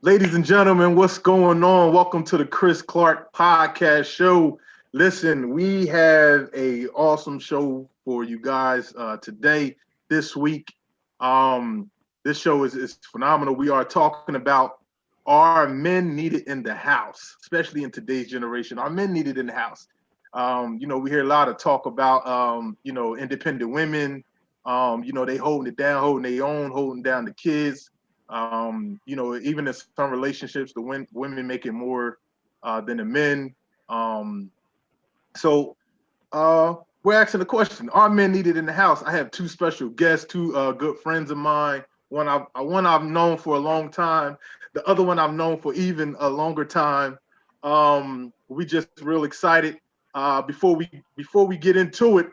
Ladies and gentlemen, what's going on? Welcome to the Chris Clark Podcast Show. Listen, we have a awesome show for you guys today, this week. This show is phenomenal. We are talking about are men needed in the house, especially in today's generation. Are men needed in the house? We hear a lot of talk about, independent women. They holding it down, holding their own, holding down the kids. Even in some relationships, the women making more than the men. We're asking the question: are men needed in the house? I have two special guests, two good friends of mine. One I've known for a long time. The other one I've known for even a longer time. We just real excited. Before we get into it,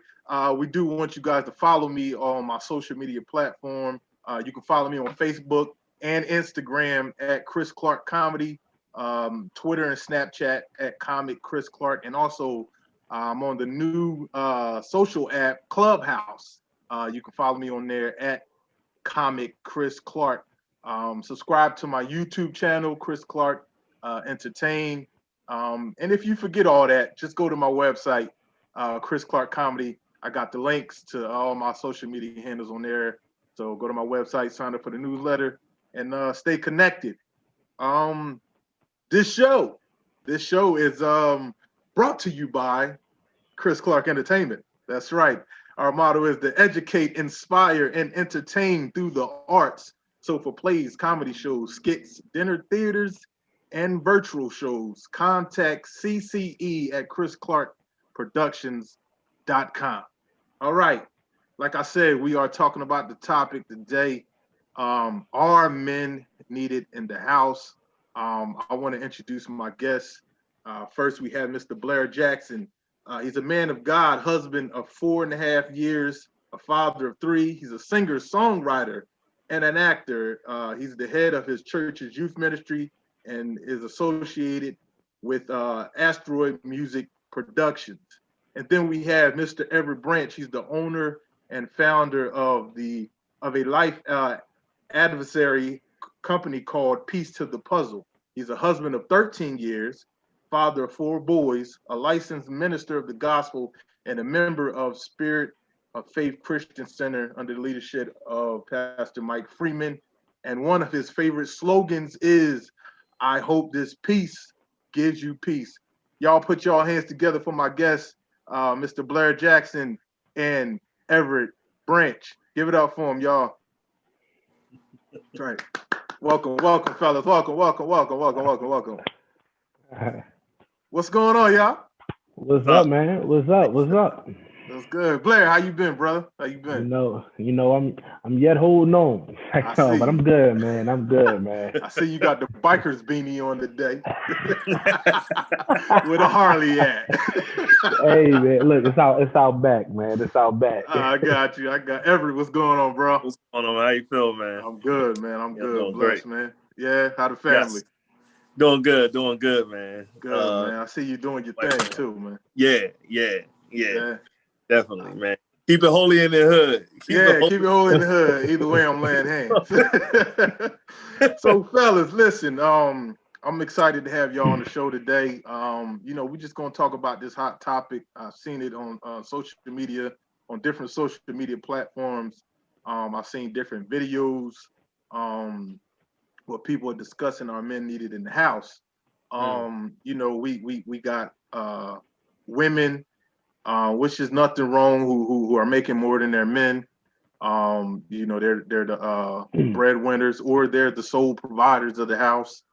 we do want you guys to follow me on my social media platform. You can follow me on Facebook and Instagram at Chris Clark Comedy, Twitter and Snapchat at Comic Chris Clark, and also I'm on the new social app Clubhouse. You can follow me on there at Comic Chris Clark. Subscribe to my YouTube channel, Chris Clark Entertain. And if you forget all that, just go to my website, Chris Clark Comedy. I got the links to all my social media handles on there. So go to my website, sign up for the newsletter, and stay connected. This show is brought to you by Chris Clark Entertainment. That's right. Our motto is to educate, inspire, and entertain through the arts. So for plays, comedy shows, skits, dinner theaters, and virtual shows, contact CCE at chrisclarkproductions.com. All right. Like I said, we are talking about the topic today. Are men needed in the house? I want to introduce my guests. First, we have Mr. Blair Jackson. He's a man of God, husband of 4.5 years, a father of 3. He's a singer, songwriter, and an actor. He's the head of his church's youth ministry and is associated with Asteroid Music Productions. And then we have Mr. Everett Branch. He's the owner and founder of a life adversary company called Piece to the Puzzle. He's a husband of 13 years, father of 4 boys, a licensed minister of the gospel, and a member of Spirit of Faith Christian Center under the leadership of Pastor Mike Freeman. And one of his favorite slogans is, "I hope this peace gives you peace." Y'all put y'all hands together for my guests, Mr. Blair Jackson and Everett Branch. Give it up for him, y'all. That's right. Welcome, fellas. Welcome. What's going on, y'all? What's up, man? What's up? That's good. Blair, how you been, brother? How you been? I'm yet holding on. But I'm good, man. I see you got the biker's beanie on today. Where the Harley at? Hey, man, look, it's out back, man. It's out back. I got you. I got Everett. What's going on, bro? What's going on? How you feel, man? I'm good, man. I'm good. Blessed, great. man. Yeah, how the family? Yes. Doing good, man. Good, man. I see you doing your thing too, man. Yeah. Definitely, man. Keep it holy in the hood. Keep it holy in the hood. Either way, I'm laying hands. So, fellas, listen. I'm excited to have y'all on the show today. We're just gonna talk about this hot topic. I've seen it on social media, on different social media platforms. I've seen different videos where people are discussing are men needed in the house. We got women, which is nothing wrong, who are making more than their men. They're the breadwinners, or they're the sole providers of the house.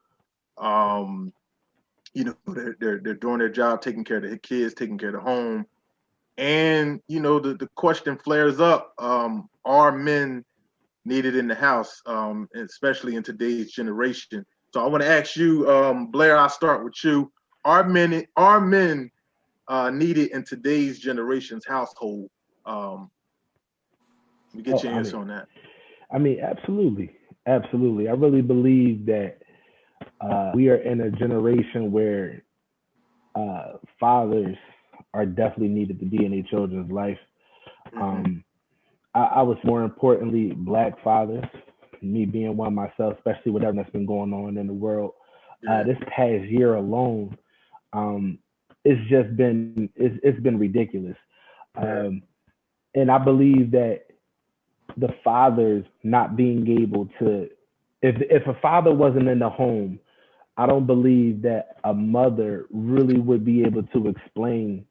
They're doing their job, taking care of the kids, taking care of the home. And the question flares up: are men needed in the house, especially in today's generation? So I want to ask you, Blair. I'll start with you. Are men needed in today's generation's household? We get your answer on that. I mean, absolutely. I really believe that we are in a generation where fathers are definitely needed to be in their children's life. I was more importantly Black fathers, me being one myself, especially with everything that's been going on in the world. Yeah. This past year alone, it's been ridiculous. Um, and I believe that the fathers not being able to, if a father wasn't in the home, I don't believe that a mother really would be able to explain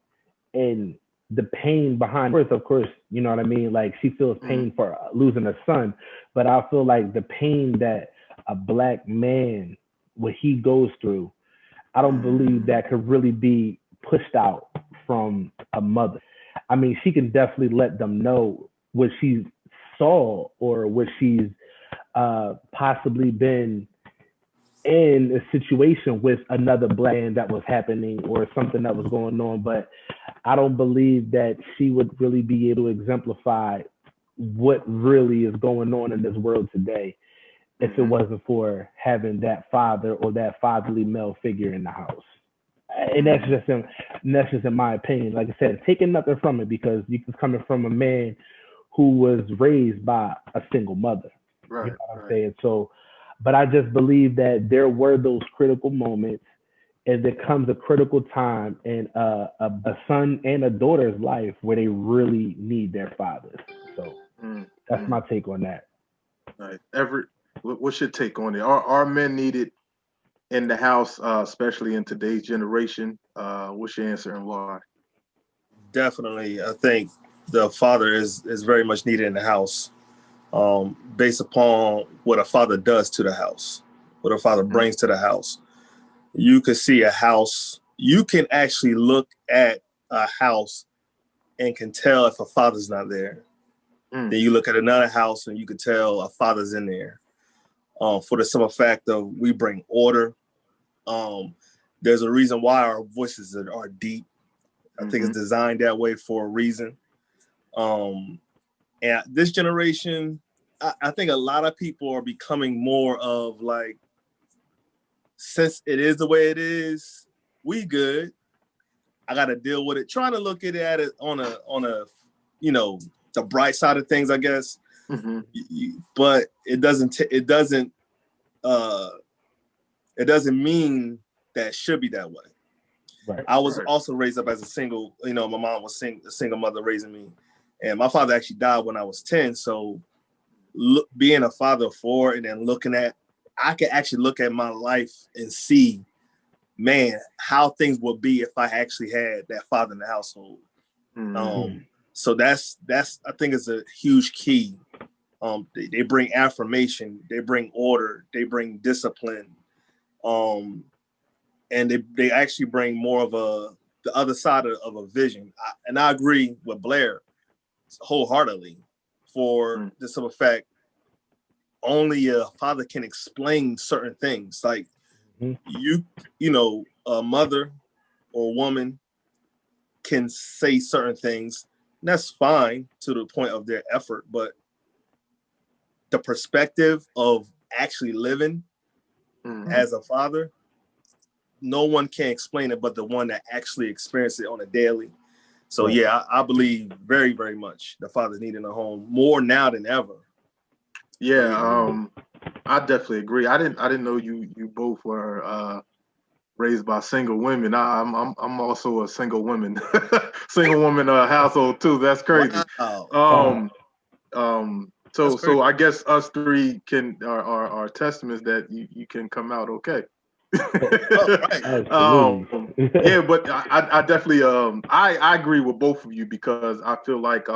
and the pain behind it. Of course, you know what I mean? Like she feels pain for losing a son, but I feel like the pain that a black man, what he goes through, I don't believe that could really be pushed out from a mother. I mean, she can definitely let them know what she saw or what she's possibly been in a situation with another black man that was happening or something that was going on. But I don't believe that she would really be able to exemplify what really is going on in this world today if it wasn't for having that father or that fatherly male figure in the house. And that's just in my opinion. Like I said, taking nothing from it because you was coming from a man who was raised by a single mother. Right. You know what I'm saying? So, but I just believe that there were those critical moments, and there comes a critical time in a son and a daughter's life where they really need their fathers. So that's my take on that. Right. Everett, what's your take on it? Are men needed in the house, especially in today's generation? What's your answer and why? Definitely, I think the father is very much needed in the house, based upon what a father does to the house, what a father brings to the house. You can see a house. You can actually look at a house and can tell if a father's not there. Then you look at another house and you can tell a father's in there. For the simple fact of we bring order. There's a reason why our voices are deep. I think it's designed that way for a reason. And this generation, I think a lot of people are becoming more of like, since it is the way it is, we good. I got to deal with it. Trying to look at it on a, the bright side of things, I guess. But it doesn't mean that it should be that way. Right. I was also raised up as a single, my mom was a single mother raising me. And my father actually died when I was 10. So being a father of 4 and then I could actually look at my life and see, man, how things would be if I actually had that father in the household. So that's I think is a huge key. They bring affirmation, they bring order, they bring discipline. And they actually bring more of the other side of a vision. And I agree with Blair wholeheartedly for the simple fact only a father can explain certain things. Like a mother or a woman can say certain things, and that's fine to the point of their effort, but the perspective of actually living as a father, no one can explain it but the one that actually experienced it on a daily. So yeah, I believe very, very much the father's needed a home more now than ever. Yeah, I definitely agree. I didn't know you both were raised by single women. I'm also a single woman, single woman household too. That's crazy. Wow. So I guess us three are testaments that you can come out okay. Yeah, but I definitely I agree with both of you because I feel like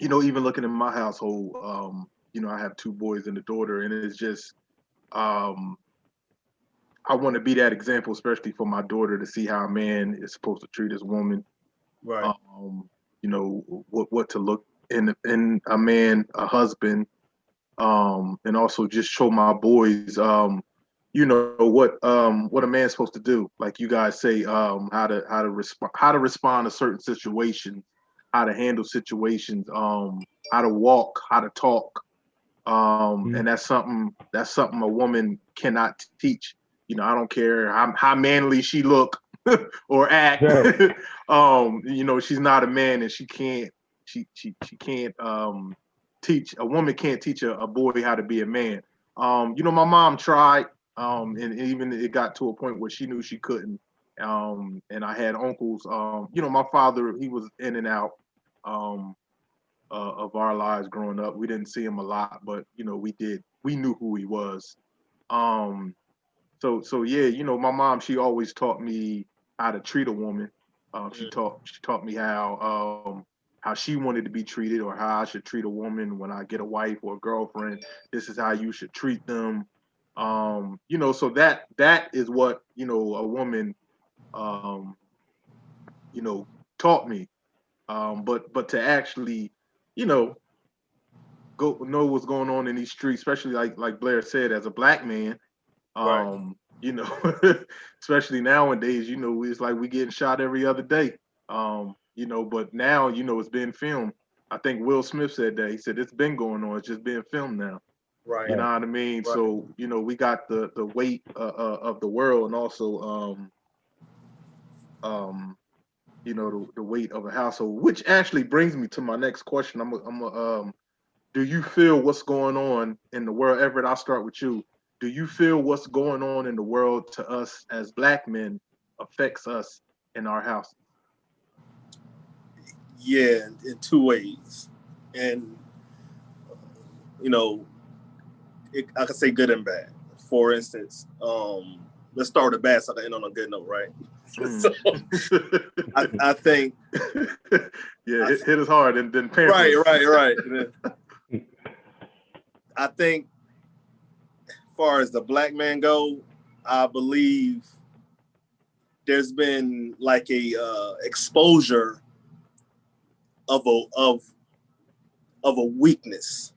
even looking in my household, I have 2 boys and a daughter, and it's just I want to be that example, especially for my daughter, to see how a man is supposed to treat his woman. Right. What to look in a man, a husband, and also just show my boys, what a man's supposed to do. Like you guys say, how to respond to certain situations, how to handle situations, how to walk, how to talk. And that's something a woman cannot teach. I don't care how manly she look or act. She's not a man, and she can't a woman can't teach a boy how to be a man. You know, my mom tried, and even it got to a point where she knew she couldn't. And I had uncles. You know, my father, he was in and out um, of our lives growing up. We didn't see him a lot, but you know, we did. We knew who he was. Um, so yeah, you know, my mom, she always taught me how to treat a woman. She taught me how she wanted to be treated, or how I should treat a woman when I get a wife or a girlfriend. This is how you should treat them. You know, so that is what, you know, a woman um, you know, taught me. But to actually, you know, go know what's going on in these streets, especially like Blair said, as a black man, Right. you know, especially nowadays, you know, it's like we getting shot every other day. You know, but now, you know, it's being filmed. I think Will Smith said that. He said it's been going on, it's just being filmed now. Right. You know Right. what I mean? Right. So, you know, we got the weight of the world, and also um you know, the weight of a household, which actually brings me to my next question. Do you feel what's going on in the world, Everett? I'll start with you. Do you feel what's going on in the world to us as black men affects us in our house? Yeah, in two ways, and you know, I could say good and bad. For instance, let's start with the bad so I can end on a good note, right? Mm. So I think Yeah, hit us hard and then pamper right, us. right. I think, as far as the black man go, I believe there's been like a exposure of a weakness.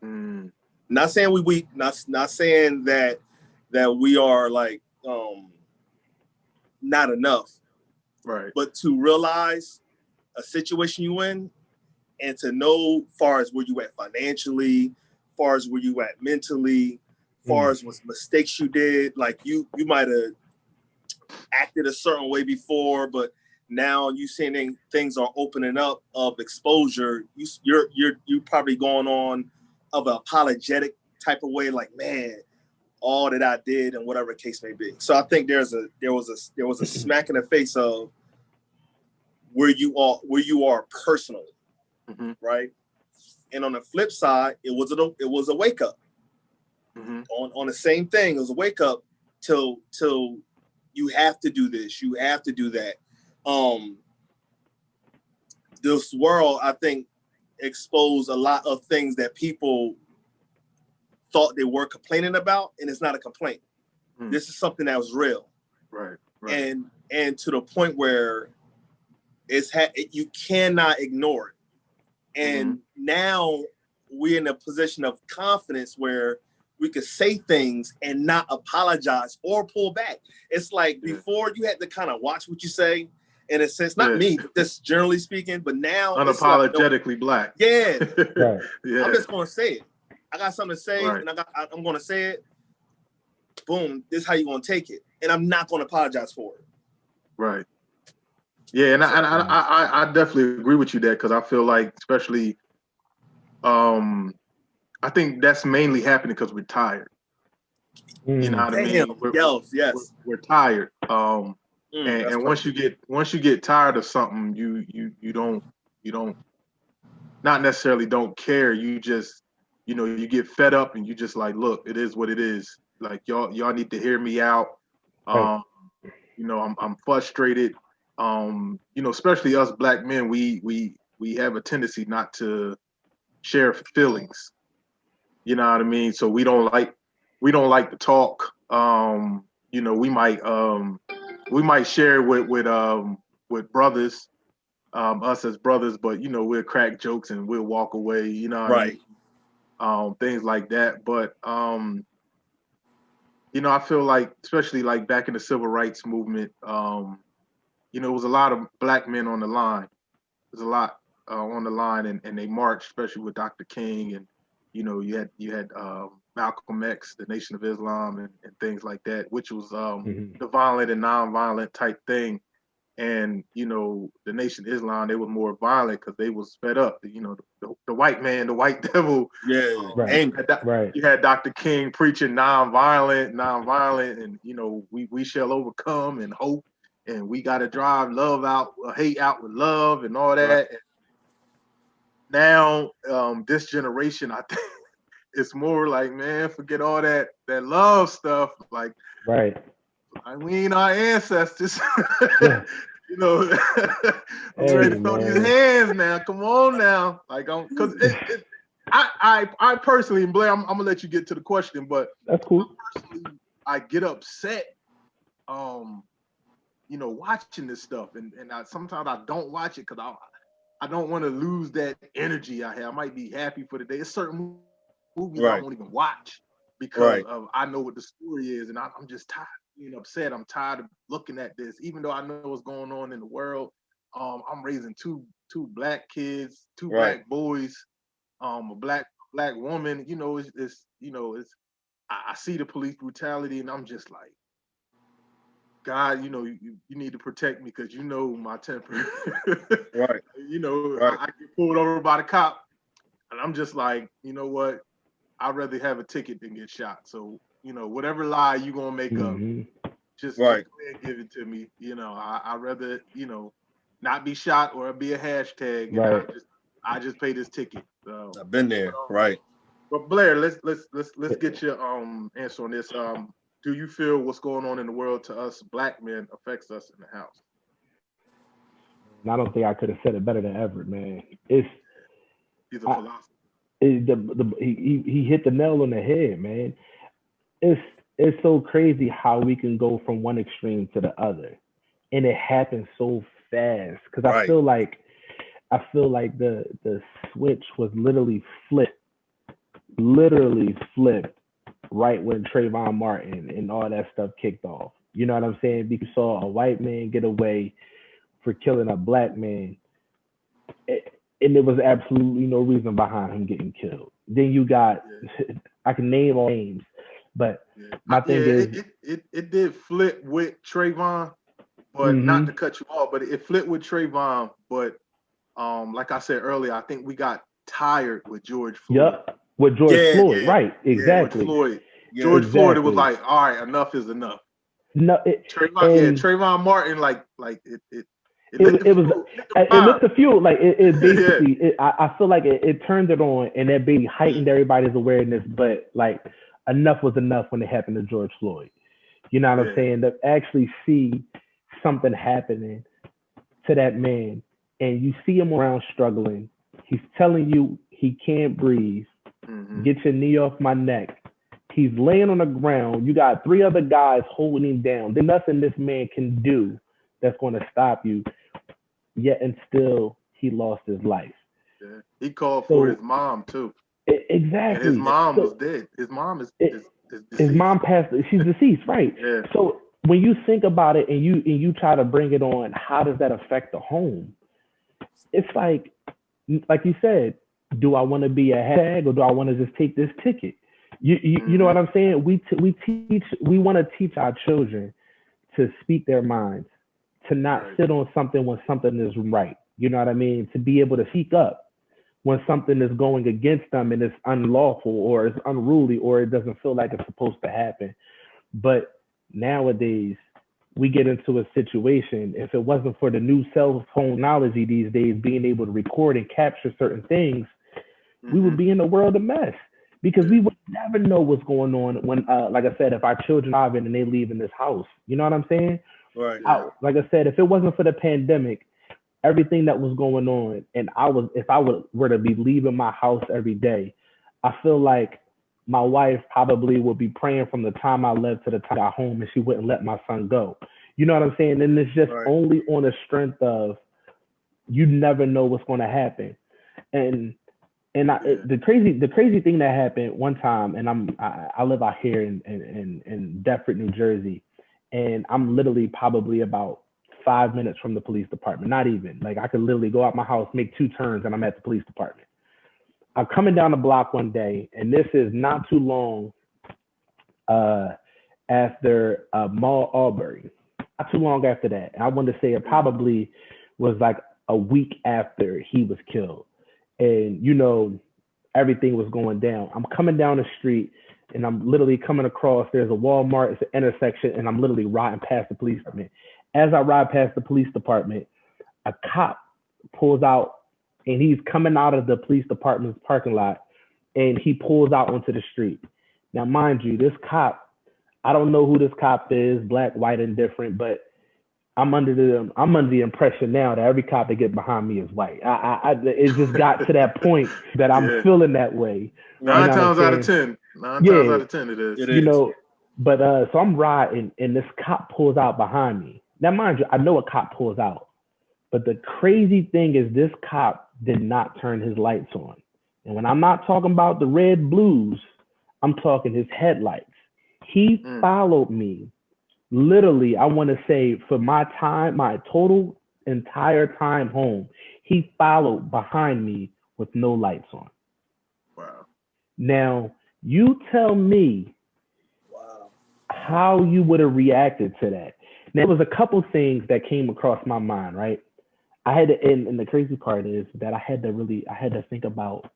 Mm. Not saying we weak, not saying that we are like not enough, Right. but to realize a situation you in, and to know far as where you at financially, far as where you at mentally, far as what mistakes you did. Like you might have acted a certain way before, but now you seeing things are opening up of exposure. You probably going on of an apologetic type of way, like, man, all that I did and whatever case may be. So I think there was a smack in the face of where you are personally, Mm-hmm. right? And on the flip side, it was a wake up. Mm-hmm. On the same thing, it was a wake up till you have to do this, you have to do that. This world, I think, exposed a lot of things that people thought they were complaining about, and it's not a complaint. Mm. This is something that was real, Right. Right. and to the point where you cannot ignore it. And now we're in a position of confidence where we could say things and not apologize or pull back. It's like before you had to kind of watch what you say, in a sense, not me, but just generally speaking. But now it's like, unapologetically black. yeah, Right. Yeah. I'm just gonna say it. I got something to say, Right. and I'm gonna say it. Boom, this is how you gonna take it, and I'm not gonna apologize for it. Right. Yeah, and I definitely agree with you there, because I feel like, especially, I think that's mainly happening because we're tired. You know what I Damn, mean? yes. We're tired. That's And perfect. once you get tired of something, you don't not necessarily don't care. You just, you know, you get fed up and you just like, look, it is what it is. Like y'all need to hear me out. Right. Um, you know, I'm frustrated. You know, especially us black men, we have a tendency not to share feelings. You know what I mean? So we don't like to talk. You know, we might share with brothers, us as brothers, but you know, we'll crack jokes and we'll walk away, you know what I Right. mean? Things like that. But you know, I feel like, especially like back in the civil rights movement, you know, it was a lot of black men on the line. There's a lot on the line, and they marched, especially with Dr. King, and you know, you had Malcolm X, the Nation of Islam, and things like that, which was the violent and nonviolent type thing. and the Nation of Islam, they were more violent because they was fed up. The white man, the white devil. Yeah, Right. anger. Right. You had Dr. King preaching nonviolent, and we shall overcome and hope, and we got to drive love out, hate out with love, and all that. Right. And now, this generation, I think it's more like, man, forget all that love stuff. Like, Right. we ain't our ancestors. Yeah. I'm ready to throw these man. hands now. Come on now. Like, because I personally, and Blair, I'm gonna let you get to the question, but That's cool. I get upset, watching this stuff, and sometimes I don't watch it because I don't want to lose that energy I have. I might be happy for the day. It's certain movies I Right. won't even watch because Right. of I know what the story is, and I'm just tired of being upset. I'm tired of looking at this, even though I know what's going on in the world. I'm raising two black kids, two Right. black boys, a black woman. I see the police brutality, and I'm just like, God, you need to protect me because my temper. Right. Right. I get pulled over by the cop, and I'm just like, you know what? I'd rather have a ticket than get shot. So, whatever lie you gonna make up, just go Right. ahead and give it to me. I'd rather, not be shot or be a hashtag, and Right. I just pay this ticket. So, I've been there. Right. but Blair, let's get your answer on this. Do you feel what's going on in the world to us black men affects us in the house? And I don't think I could have said it better than Everett, man. It's He's a philosopher. he hit the nail on the head, man. It's so crazy how we can go from one extreme to the other, and it happens so fast. Because I Right. feel like the switch was literally flipped right when Trayvon Martin and all that stuff kicked off. You know what I'm saying? Because you saw a white man get away for killing a black man, and there was absolutely no reason behind him getting killed. Then you got, I can name all names, but my thing is, it did flip with Trayvon, but not to cut you off, but it flipped with Trayvon. But like I said earlier, I think we got tired with George Floyd. Yep, with George Floyd, Yeah. right? Exactly. George Floyd, it was like, all right, enough is enough. No, Trayvon Martin, like it lit the fuel. Like it basically, I feel like it turned it on, and that baby heightened everybody's awareness. But like, enough was enough when it happened to George Floyd. You know what I'm saying? To actually see something happening to that man, and you see him around struggling. He's telling you he can't breathe. Get your knee off my neck. He's laying on the ground. You got 3 other guys holding him down. There's nothing this man can do that's going to stop you. Yet and still, he lost his life. Yeah. He called for his mom too. Exactly. And his mom was dead. His mom is deceased. His mom passed. She's deceased, right? Yeah. So when you think about it and you try to bring it on, how does that affect the home? It's like you said, do I want to be a hashtag or do I want to just take this ticket? You know what I'm saying? We want to teach our children to speak their minds, to not sit on something when something is right. You know what I mean? To be able to speak up when something is going against them and it's unlawful or it's unruly or it doesn't feel like it's supposed to happen. But nowadays, we get into a situation, if it wasn't for the new cell phone technology these days, being able to record and capture certain things, we would be in a world of mess. Because we would never know what's going on when, like I said, if our children are driving and they leave in this house. You know what I'm saying? Right. Like I said, if it wasn't for the pandemic, everything that was going on, and if I were to be leaving my house every day, I feel like my wife probably would be praying from the time I left to the time I got home, and she wouldn't let my son go. You know what I'm saying? And it's just only on the strength of you never know what's going to happen. And the crazy thing that happened one time, and I live out here in Deptford, New Jersey, and I'm literally probably about 5 minutes from the police department. Not even, like, I could literally go out my house, make 2 turns, and I'm at the police department. I'm coming down the block one day, and this is not too long after Mall Aubrey. not too long after that. And I want to say it probably was like a week after he was killed. And, you know, everything was going down. I'm coming down the street and I'm literally coming across, there's a Walmart, it's an intersection, and I'm literally riding past the police department. As I ride past the police department, a cop pulls out and he's coming out of the police department's parking lot and he pulls out onto the street. Now, mind you, this cop, I don't know who this cop is, black, white, indifferent, but I'm under the impression now that every cop that get behind me is white. It just got to that point that I'm feeling that way. Nine times out of 10 it is. You know, but so I'm riding and this cop pulls out behind me. Now, mind you, I know a cop pulls out, but the crazy thing is this cop did not turn his lights on. And when I'm not talking about the red blues, I'm talking his headlights. He followed me. Literally, I want to say for my total entire time home, he followed behind me with no lights on. Wow. Now, you tell me how you would have reacted to that. Now, there was a couple things that came across my mind, right? I had to, and the crazy part is that I had to think about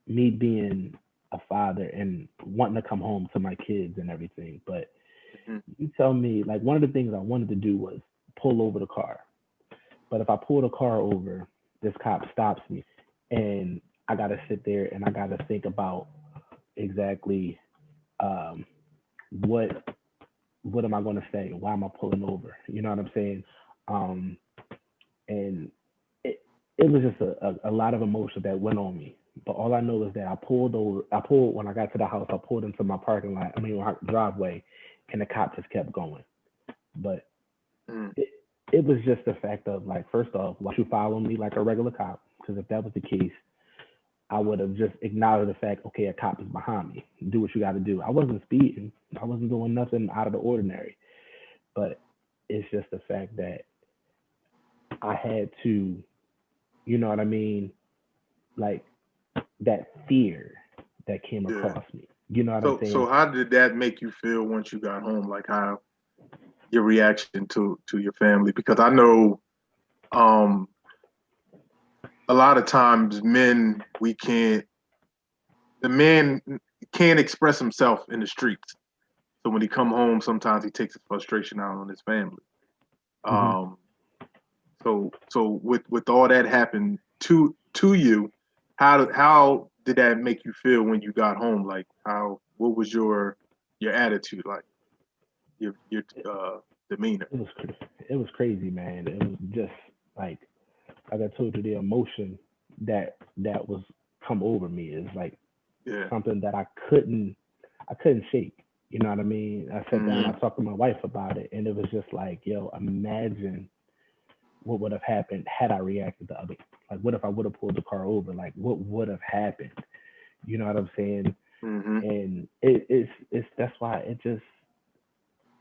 me being a father and wanting to come home to my kids and everything. But you tell me, like, one of the things I wanted to do was pull over the car. But if I pull the car over, this cop stops me and I got to sit there and I got to think about exactly what am I going to say? Why am I pulling over? You know what I'm saying? And it was just a lot of emotion that went on me. But all I know is that when I got to the house, I pulled into my driveway, and the cop just kept going. But it was just the fact of, like, first off, why don't you follow me like a regular cop? Because if that was the case, I would have just acknowledged the fact, okay, a cop is behind me. Do what you got to do. I wasn't speeding. I wasn't doing nothing out of the ordinary. But it's just the fact that I had to, you know what I mean? Like, that fear that came across me. You know what I'm saying? So how did that make you feel once you got home? Like, how your reaction to your family? Because I know a lot of times the man can't express himself in the streets. So when he come home, sometimes he takes his frustration out on his family. So with all that happened to you, how did that make you feel when you got home? Like, what was your attitude like? Your demeanor? It was crazy, man. It was just like I told you, the emotion that was come over me is like something that I couldn't shake. You know what I mean? I sat down, I talked to my wife about it, and it was just like, yo, imagine what would have happened had I reacted the other. Like, what if I would have pulled the car over? Like, what would have happened? You know what I'm saying? And it's that's why it just,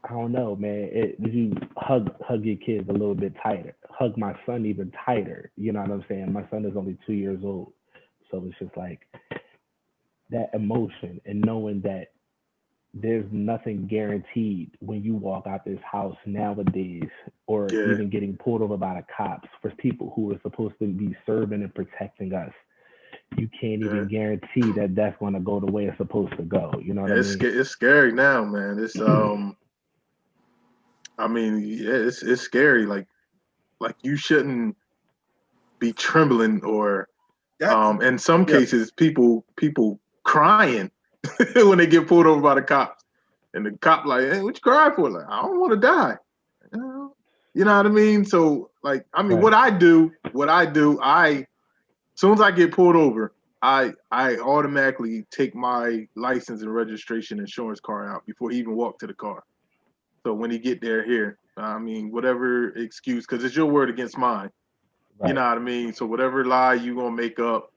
I don't know, man. You hug your kids a little bit tighter. Hug my son even tighter. You know what I'm saying? My son is only 2 years old, so it's just like that emotion and knowing that there's nothing guaranteed when you walk out this house nowadays, or even getting pulled over by the cops. For people who are supposed to be serving and protecting us, you can't even guarantee that that's going to go the way it's supposed to go. You know what I mean? It's scary now, man. It's it's scary. Like you shouldn't be trembling, or in some cases people crying when they get pulled over by the cops, and the cop like, hey, what you crying for? Like, I don't want to die. You know what I mean? So, like, I mean, what I do, as soon as I get pulled over, I automatically take my license and registration insurance card out before he even walk to the car. So when he get there, here, I mean, whatever excuse, because it's your word against mine. You know what I mean? So whatever lie you gonna make up,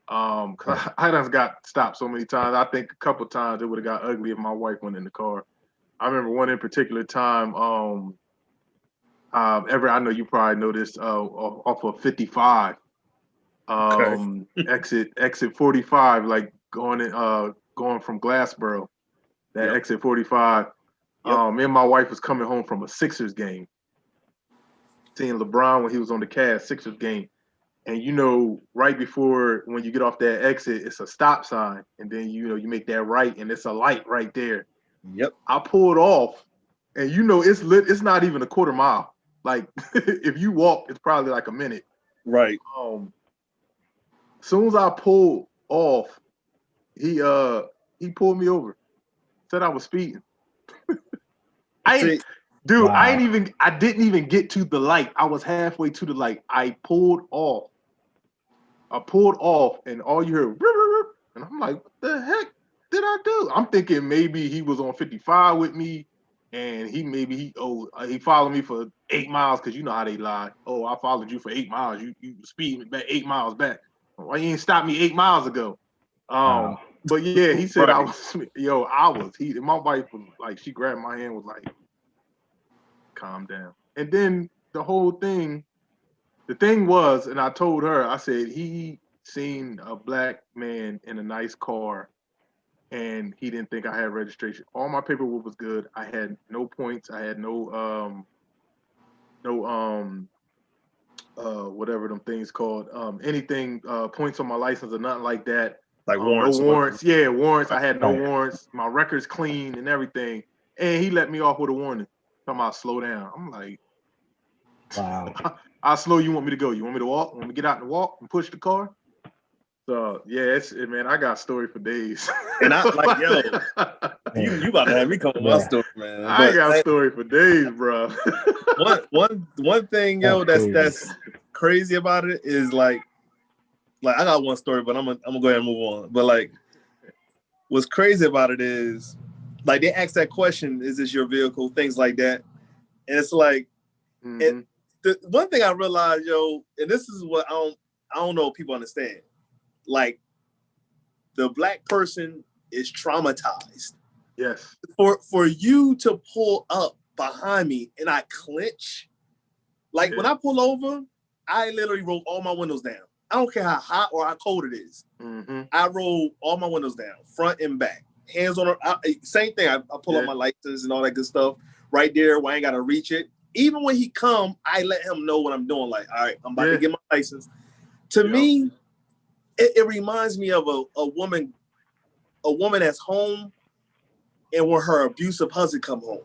cause I done got stopped so many times. I think a couple times it would have got ugly if my wife went in the car. I remember one in particular time, Everett, I know you probably know this, off of 55, exit 45, like going from Glassboro. that exit 45. Me and my wife was coming home from a Sixers game, seeing LeBron when he was on the Cavs Sixers game. And you know, right before when you get off that exit, it's a stop sign, and then you make that right, and it's a light right there. Yep. I pulled off, and you know it's lit. It's not even a quarter mile. Like if you walk, it's probably like a minute. Right. As soon as I pulled off, he pulled me over, said I was speeding. I didn't even get to the light. I was halfway to the light. I pulled off, and all you heard, and I'm like, what the heck did I do? I'm thinking maybe he was on 55 with me, and he followed me for 8 miles, because you know how they lie. Oh, I followed you for 8 miles. You speeding back 8 miles back. Why you ain't stopped me 8 miles ago? But yeah, he said I was heated. My wife was like, she grabbed my hand, was like, calm down. And then the thing was, and I told her, I said, he seen a black man in a nice car, and he didn't think I had registration. All my paperwork was good. I had no points. I had no whatever them things called, anything, points on my license or nothing like that. Like warrants. No warrants. Yeah, warrants. I had no warrants. My record's clean and everything. And he let me off with a warning. Talking about slow down. I'm like, wow. how slow you want me to go? You want me to walk? Want me to get out and walk and push the car? So yeah, man, I got a story for days. And I like, you about to have me come with my story, man. I got a story for days, bro. one thing, that's crazy about it is like I got one story, but I'm gonna go ahead and move on. But like, what's crazy about it is, like, they ask that question, is this your vehicle? Things like that. And it's like, and the one thing I realized, and this is what I don't know if people understand. Like, the black person is traumatized. Yes. For you to pull up behind me and I clench, like when I pull over, I literally roll all my windows down. I don't care how hot or how cold it is. I roll all my windows down, front and back. Hands on her. Same thing. I pull up my license and all that good stuff right there where I ain't got to reach it. Even when he come, I let him know what I'm doing. Like, all right, I'm about to get my license. To me, it reminds me of a woman that's home, and when her abusive husband come home.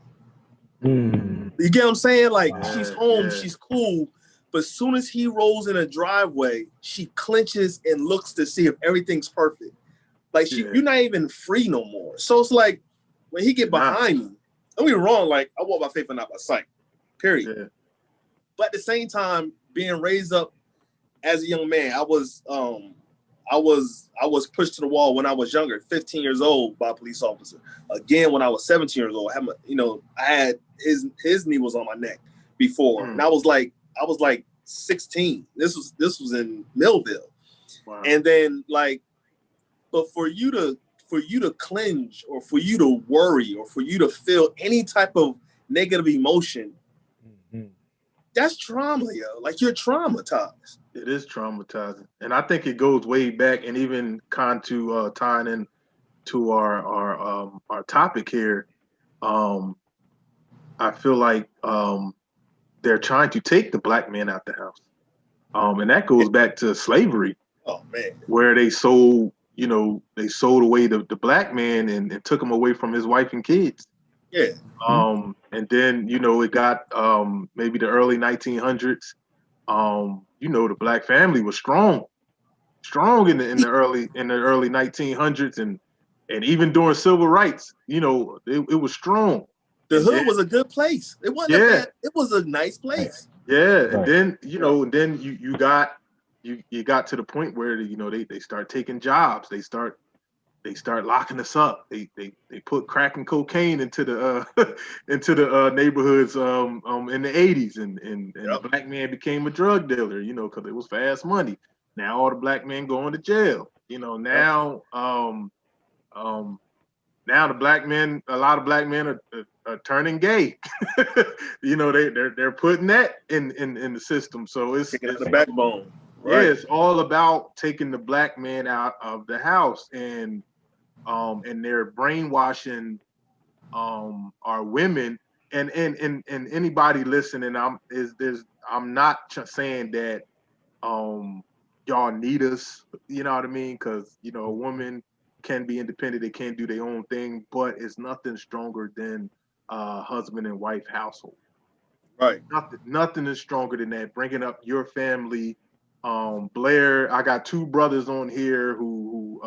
You get what I'm saying? Like, she's home, she's cool, but as soon as he rolls in a driveway, she clenches and looks to see if everything's perfect. Like, you're not even free no more. So it's like, when he get behind me, don't get me wrong, like, I walk by faith and not by sight, period. Yeah. But at the same time, being raised up as a young man, I was pushed to the wall when I was younger, 15 years old, by a police officer. Again, when I was 17 years old, I had his knee was on my neck before, and I was like 16. This was in Millville, and then like, but for you to cringe, or for you to worry, or for you to feel any type of negative emotion, that's trauma, Like, you're traumatized. It is traumatizing, and I think it goes way back, and even tying in to our topic here. I feel like they're trying to take the black man out the house, and that goes back to slavery. Oh man, where they sold away the black man and took him away from his wife and kids. Yeah. And then it got maybe the early 1900s. The black family was strong in the early 1900s, and even during civil rights, it was strong. The hood was a good place. It wasn't bad. It was a nice place. Yeah, and then and then you got to the point where they start taking jobs. They start locking us up. They put crack and cocaine into the neighborhoods in the 80s, and the black man became a drug dealer, because it was fast money. Now all the black men going to jail. Now now the black men, a lot of black men are turning gay. They're putting that in the system. So it's the backbone. Right. Yeah, it's all about taking the black man out of the house, and they're brainwashing are women, and anybody listening, I'm not saying that y'all need us, you know what I mean? Because a woman can be independent, they can do their own thing, but it's nothing stronger than husband and wife household. Right. Nothing is stronger than that. Bringing up your family. Blair, I got two brothers on here who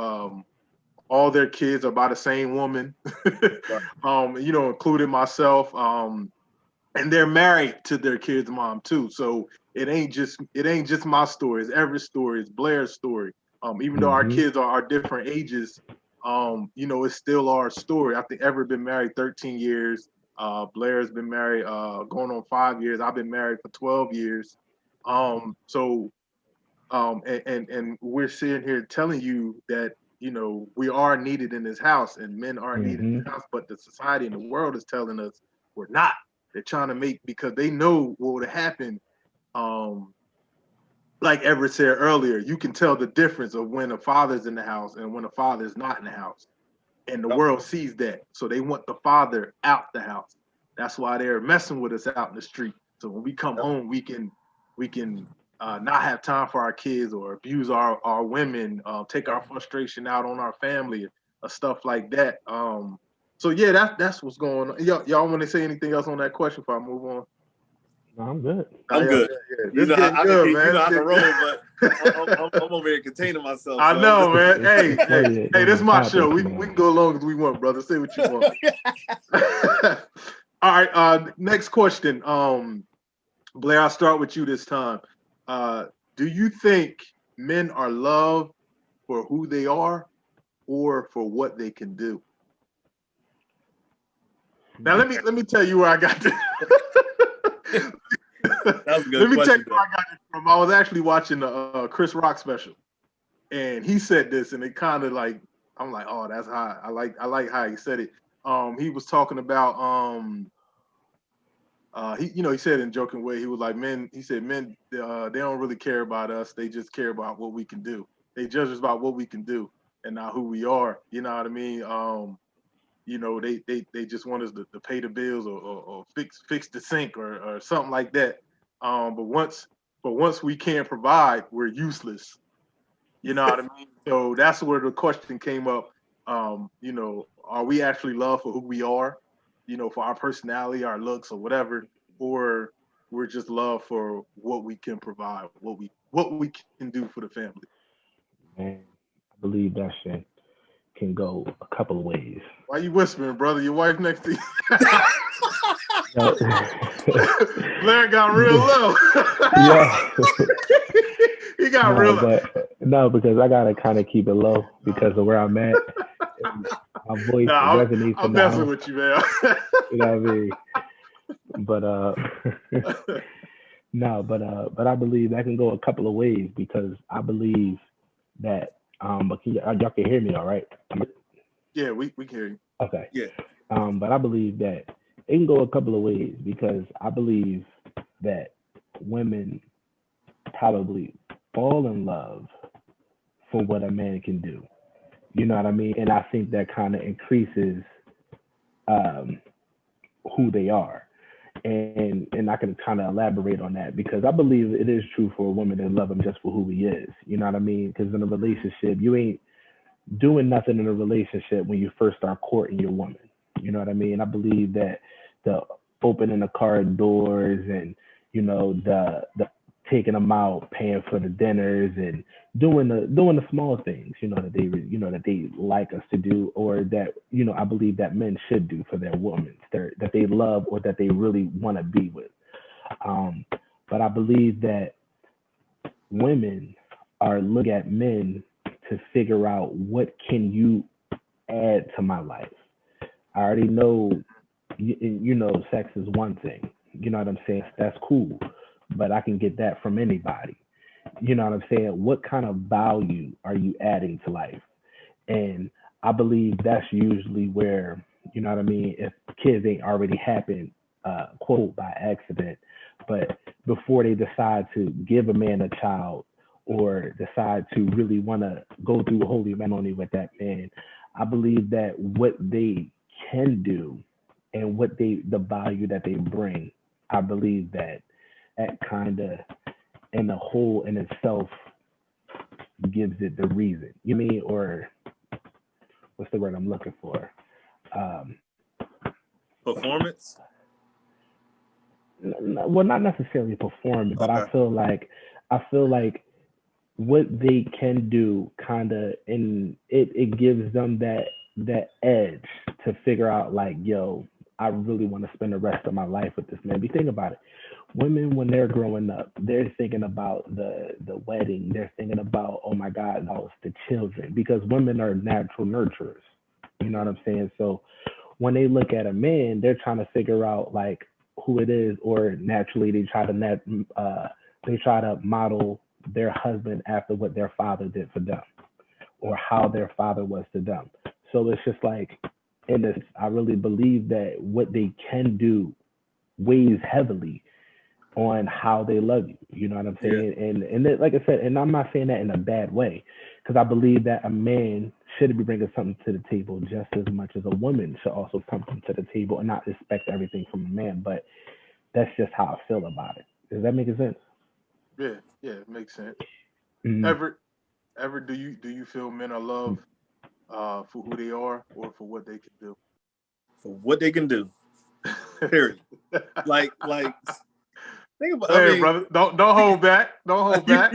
all their kids are by the same woman, Right. Including myself. And they're married to their kid's mom too. So it ain't just my story. It's Everett's story. It's Blair's story. Even though our kids are different ages, it's still our story. I think Everett been married 13 years. Blair's been married going on 5 years. I've been married for 12 years. And we're sitting here telling you that we are needed in this house, and men are needed in this house, but the society and the world is telling us we're not. They're trying to make, because they know what would happen. Like Everett said earlier, you can tell the difference of when a father's in the house and when a father is not in the house, and the world sees that, so they want the father out the house. That's why they're messing with us out in the street. So when we come home, we can not have time for our kids, or abuse our women, take our frustration out on our family, or stuff like that. So yeah, that's what's going on. Y'all want to say anything else on that question before I move on? No, I'm good. I'm good. Yeah. You This know, getting I good, can, man. you know, I It's can getting roll, but I'm over here containing myself. I so know, man. It's funny Hey, that this is my topic, show. We man. can go long as we want, brother. Say what you want. All right. Next question. Blair, I'll start with you this time. Do you think men are loved for who they are or for what they can do? Now let me tell you where I got this. That was a good Let me tell question, you where I got it from. I was actually watching the Chris Rock special, and he said this, and it kind of like, I'm like, oh, that's high. I like how he said it. He was talking about he said in a joking way, he was like, men, he said, men, they don't really care about us. They just care about what we can do. They judge us about what we can do and not who we are. You know what I mean? They just want us to pay the bills, or fix the sink, or something like that. But once we can't provide, we're useless. You know what I mean? So that's where the question came up. Are we actually loved for who we are? For our personality, our looks, or whatever, or we're just loved for what we can provide, what we can do for the family. Man, I believe that shit can go a couple of ways. Why you whispering, brother? Your wife next to you. No. Blair got real low. Yeah. He got real low. But no, because I gotta kind of keep it low because of where I'm at. And my voice resonates I'm in the messing house. with you, man. You know what I mean? But no, but I believe that can go a couple of ways because I believe that but y'all can hear me all right? Yeah, we can hear you. Okay. Yeah. But I believe that it can go a couple of ways because I believe that women probably fall in love for what a man can do. You know what I mean? And I think that kind of increases who they are. And I can kind of elaborate on that because I believe it is true for a woman to love him just for who he is. You know what I mean? Because in a relationship, you ain't doing nothing in a relationship when you first start courting your woman. You know what I mean? I believe that the opening the car doors and the taking them out, paying for the dinners, and doing the small things, that they like us to do, or that I believe that men should do for their women that they love or that they really want to be with. But I believe that women are looking at men to figure out what can you add to my life. I already know, sex is one thing. You know what I'm saying? That's cool, but I can get that from anybody. You know what I'm saying? What kind of value are you adding to life? And I believe that's usually where, you know what I mean, if kids ain't already happened, quote, by accident, but before they decide to give a man a child or decide to really want to go through holy matrimony with that man, I believe that what they can do and the value that they bring. I believe that kind of in the whole in itself gives it the reason. You mean, or what's the word I'm looking for? Performance? Well, not necessarily performance, but Okay. I feel like what they can do kind of, and it gives them that edge to figure out, like, yo, I really want to spend the rest of my life with this man. Be think about it. Women, when they're growing up, they're thinking about the wedding. They're thinking about, oh my God, no, it's the children, because women are natural nurturers. You know what I'm saying? So when they look at a man, they're trying to figure out like who it is, or naturally they try to model their husband after what their father did for them, or how their father was to them. So it's just like, in this, I really believe that what they can do weighs heavily on how they love you. You know what I'm saying? Yeah. And like I said, and I'm not saying that in a bad way, because I believe that a man should be bringing something to the table just as much as a woman should also come to the table, and not expect everything from a man. But that's just how I feel about it. Does that make sense? Yeah, yeah, it makes sense. Mm-hmm. Everett, do you feel men are loved for who they are or for what they can do? For what they can do. Period. Like think about. Go I ahead, mean, brother. Don't hold back. Don't hold back.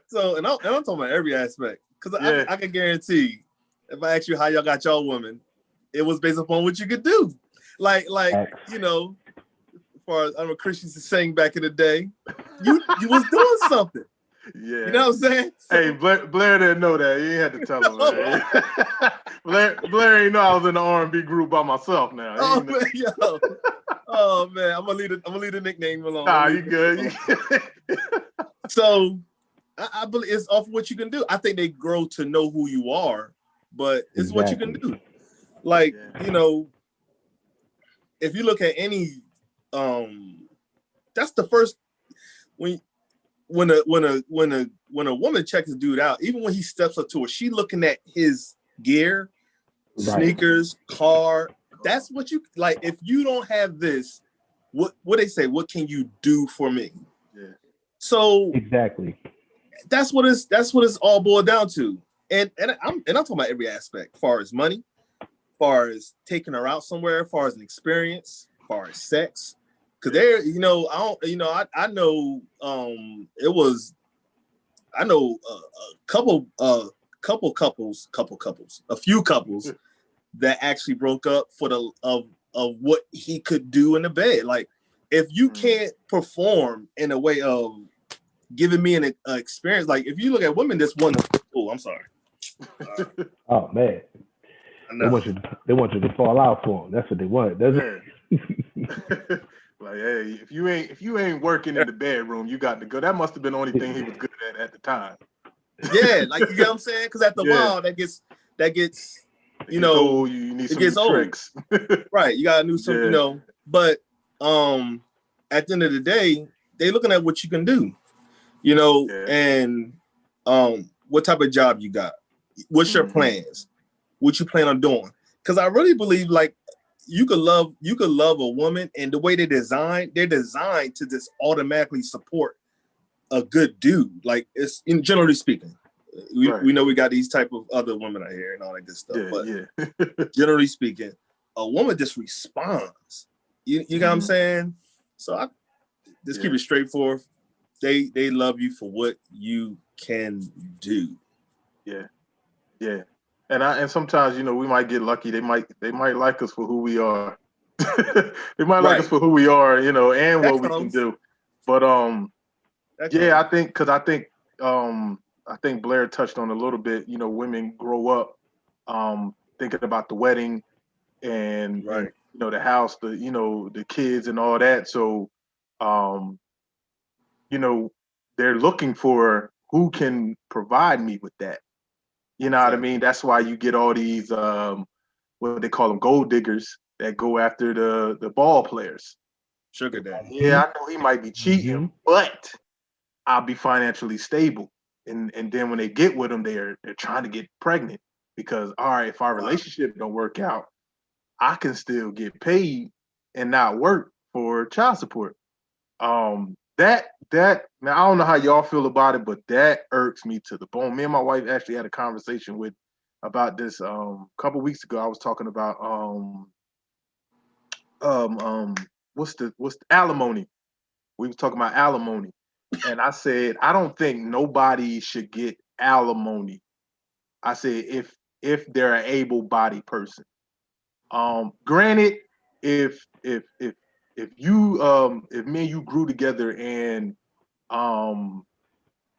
so, and I'm talking about every aspect, because Yeah. I can guarantee, if I ask you how y'all got y'all woman, it was based upon what you could do. Like you know, as far as I'm a Christian saying back in the day, you was doing something. Yeah. You know what I'm saying? So, Hey, Blair didn't know that. You ain't had to tell him. no. Man. Blair ain't know I was in the R&B group by myself now. Oh man, yo. Oh man, I'm gonna leave the nickname alone. Nah, you good. So I believe it's off what you can do. I think they grow to know who you are, but it's what you can do. Like, you know, if you look at any, that's the first when a woman checks a dude out, even when he steps up to her, she looking at his gear, sneakers, car. That's what you like. If you don't have this, what they say, what can you do for me? Yeah. So exactly. That's what it's all boiled down to. And I'm talking about every aspect, as far as money, as far as taking her out somewhere, as far as an experience, as far as sex. Because there, you know, I know a few couples that actually broke up for the of what he could do in the bed. Like, if you can't perform in a way of giving me an experience, like if you look at women, this one. Oh, I'm sorry. Oh man, they want you to fall out for them. That's what they want. That's like, hey, if you ain't working in the bedroom, you got to go. That must have been the only thing he was good at the time. Yeah, like, you get what I'm saying? Because after a while, that gets you know, old, you need some new tricks. Right, you gotta do some, you know. But at the end of the day, they looking at what you can do, you know, and what type of job you got, what's your plans, what you plan on doing. Because I really believe, like, you could love a woman, and the way they're designed to just automatically support a good dude. Like, it's, in generally speaking, we know we got these type of other women out here and all that good stuff, but generally speaking, a woman just responds. You got what I'm saying? So I just keep it straightforward. They love you for what you can do. Yeah. And sometimes, you know, we might get lucky. They might like us for who we are. They might like us for who we are, you know, and what we can do. But I think Blair touched on a little bit. You know, women grow up thinking about the wedding and you know, the house, the kids and all that. So you know, they're looking for who can provide me with that. You know what I mean? That's why you get all these what they call them, gold diggers, that go after the ball players. Sugar daddy. Yeah, I know he might be cheating, but I'll be financially stable. And then when they get with him, they're trying to get pregnant because, all right, if our relationship don't work out, I can still get paid and not work for child support. That now I don't know how y'all feel about it, but that irks me to the bone. Me and my wife actually had a conversation about this a couple weeks ago. I was talking about um um what's the alimony. We was talking about alimony. And I said, I don't think nobody should get alimony. I said if they're an able-bodied person. Granted, if you if me and you grew together and um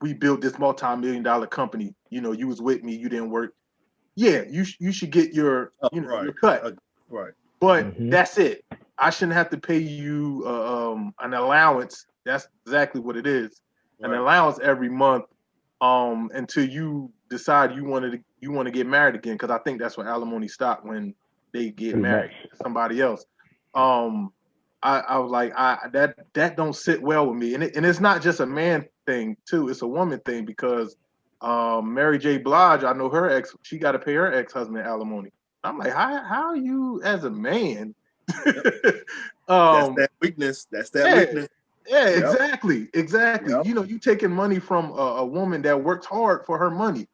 we built this multi-million-dollar company, you was with me, you didn't work. Yeah, you should get your your Right. cut. Right. But Mm-hmm. that's it. I shouldn't have to pay you an allowance. That's exactly what it is. An Right. allowance every month until you decide you want to get married again, because I think that's when alimony stopped, when they get Pretty much. married to somebody else. Um I was like, that don't sit well with me. And it's not just a man thing too, it's a woman thing, because Mary J. Blige, I know her ex, she got to pay her ex-husband alimony. I'm like, how are you as a man? Yep. That's um, that weakness. That's that yeah, weakness. yeah, Yep. exactly. Yep. You taking money from a woman that worked hard for her money,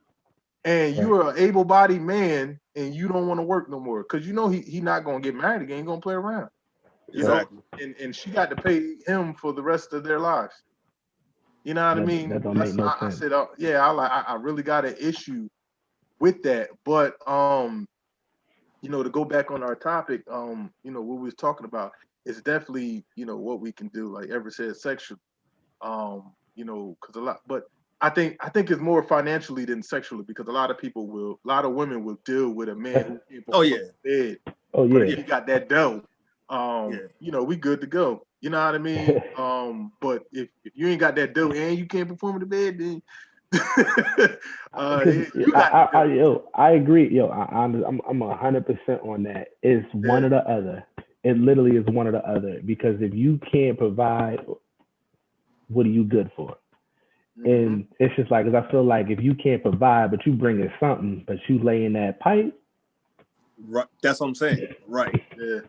and Right. you're an able-bodied man, and you don't want to work no more because he not gonna get married again. He gonna play around, Exactly. and she got to pay him for the rest of their lives. You know what I That mean? don't make no I sense. said, yeah, I really got an issue with that, but to go back on our topic, what we was talking about, it's definitely, what we can do. Like Everett said, sexual, because a lot, but I think it's more financially than sexually, because a lot of women will deal with a man who can't Oh perform yeah. in bed, Oh but yeah. if Yeah. he got that dough, Yeah. we good to go. You know what I mean? But if you ain't got that dough and you can't perform in the bed, then Because you got to go. I agree. I'm 100% on that. It's one Yeah. or the other. It literally is one or the other. Because if you can't provide, what are you good for? Hmm. And it's just like, cause I feel like if you can't provide, but you bring in something, but you lay in that pipe. Right. That's what I'm saying. Right. Yeah.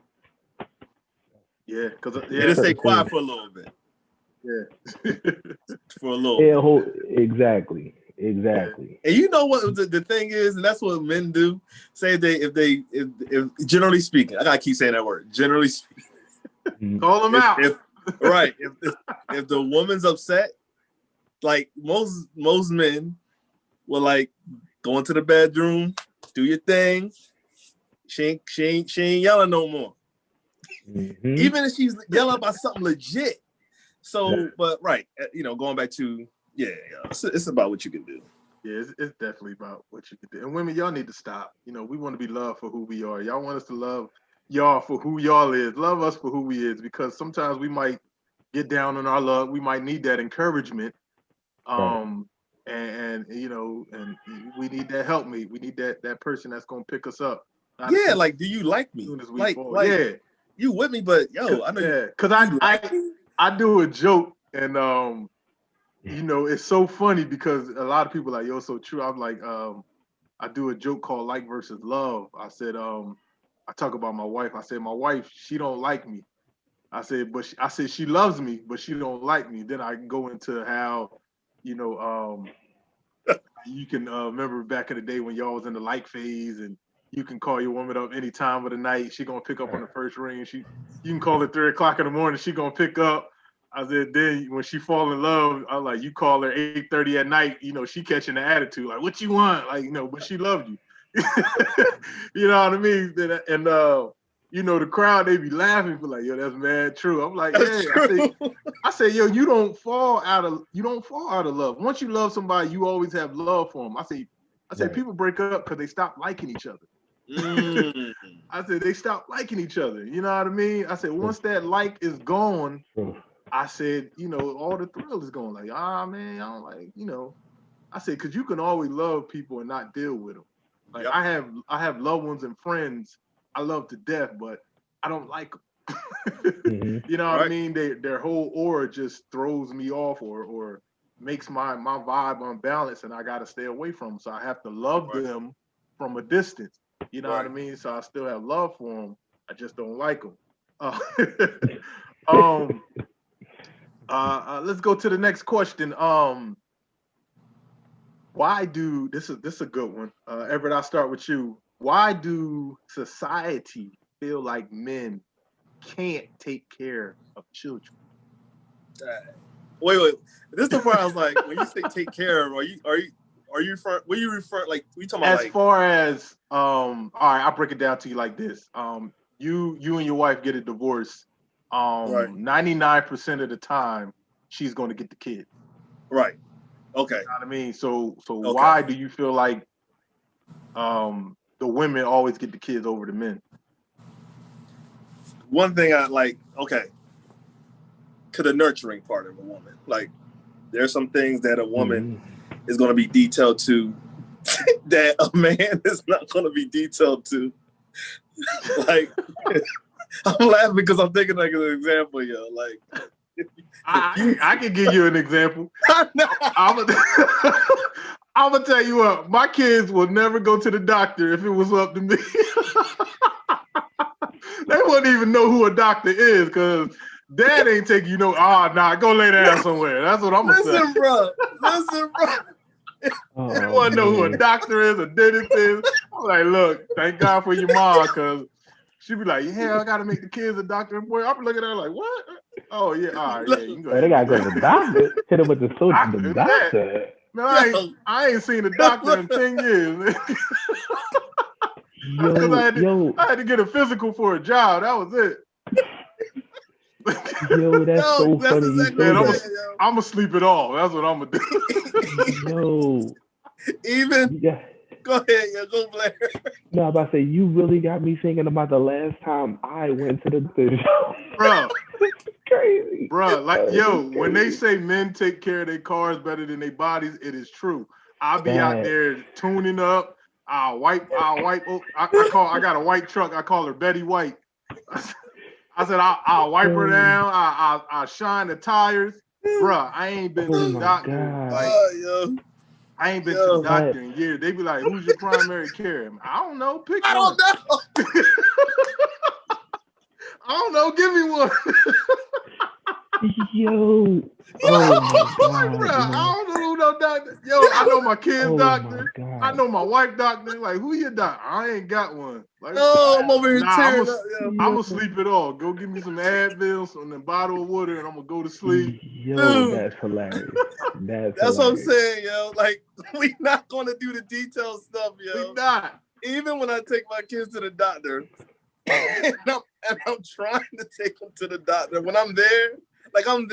Yeah. Because They just stay Cause quiet for a little bit. yeah. For a little it bit. whole exactly, Yeah. exactly. And you know what the thing is, and that's what men do. Say if generally speaking, I gotta keep saying that word. Generally speaking, Mhm. Call them out. if right, if the woman's upset, like most men will like go into the bedroom, do your thing. She ain't yelling no more. Mhm. Even if she's yelling about something legit. Yeah. So, but right, going back to it's about what you can do. Yeah, it's definitely about what you can do. And women, y'all need to stop. We want to be loved for who we are. Y'all want us to love y'all for who y'all is. Love us for who we is, because sometimes we might get down on our luck. We might need that encouragement. Right. And we need that helpmate. We need that person that's gonna pick us up. Not as Yeah, soon like, do you like as me? soon as we Like, fall. like Yeah. you with me, but yo, I know you. Yeah. Cause Do you like I me? I do a joke, and it's so funny because a lot of people are like, yo, so true. I'm like, I do a joke called like versus love. I said, I talk about my wife. I said, my wife, she don't like me. I said, I said she loves me, but she don't like me. Then I go into how, you know, you can remember back in the day when y'all was in the like phase, and you can call your woman up any time of the night. She gonna pick up on the first ring. You can call her 3 o'clock in the morning. She gonna pick up. I said, then when she fall in love, I like, you call her 8:30 at night. She catching the attitude like, what you want? Like, but she loved you. You know what I mean? And the crowd, they be laughing for like, yo, that's mad true. I'm like, That's yeah. true. I say, yo, you don't fall out of love. Once you love somebody, you always have love for them. I say, Right. people break up because they stop liking each other. Mm. I said they stop liking each other. You know what I mean? I said once that like is gone, True. I said, all the thrill is gone. Like, man, I don't like. I said, because you can always love people and not deal with them. Like Yep. I have loved ones and friends I love to death, but I don't like them. Mhm. You know what I Right. mean? Their whole aura just throws me off, or makes my vibe unbalanced, and I got to stay away from them. So I have to love Right. them from a distance. You know what I Right. mean? So I still have love for them, I just don't like them. Um, let's go to the next question. Why do this is a good one, Everett? I'll start with you. Why do society feel like men can't take care of children? Wait. This is the part I was like, when you say take care of, are you refer? What you refer? Like we talking about? As far as all right, I'll break it down to you like this. You and your wife get a divorce. Right. 99% of the time, she's going to get the kids. Right. Okay. You know what I mean? So Okay. why do you feel like the women always get the kids over the men? One thing I like, okay, to the nurturing part of a woman. Like, there's some things that a woman is going to be detailed to that a man is not going to be detailed to. Like, I'm laughing because I'm thinking like an example, yo. Like, I can give you an example. I'm gonna tell you what, my kids will never go to the doctor if it was up to me. They wouldn't even know who a doctor is because dad ain't taking go lay down somewhere. That's what I'm gonna say. Listen, bro. They want to know who a doctor is, a dentist is. I'm like, look, thank God for your mom, because she be like, yeah, I got to make the kids a doctor. Boy, I'm looking at her like, what? Oh, yeah, all right, yeah, you can go ahead. They got to go to the doctor. Hit him with the doctor. Man, I ain't seen a doctor in 10 years. I had to get a physical for a job. That was it. Yo, that's so funny. Exactly I'm gonna sleep it all. That's what I'm gonna do. Yo, go ahead, go Blair. No, I'm about to say you really got me thinking about the last time I went to the show. Bro, it's crazy. Bro, when they say men take care of their cars better than their bodies, it is true. I'll be out there tuning up. I'll wipe. I got a white truck. I call her Betty White. I said, I'll wipe her down. I'll shine the tires. Bruh, I ain't been to the doctor. I ain't been to the doctor in years. They be like, who's your primary care? I don't know. Pick one. I don't know. I don't know. Give me one. Yo. Oh my God, bro, I don't know who no doctor. Yo, I know my kid's doctor. I know my wife doctor. Like, who your doctor? I ain't got one. Like, I'm over here tearing up. I'm gonna sleep it all. Go give me some Advil, and a bottle of water, and I'm gonna go to sleep. Yo, that's hilarious. That's what I'm saying, yo. Like, we not gonna do the detailed stuff, yo. We not. Even when I take my kids to the doctor, and I'm trying to take them to the doctor. When I'm there, but I'm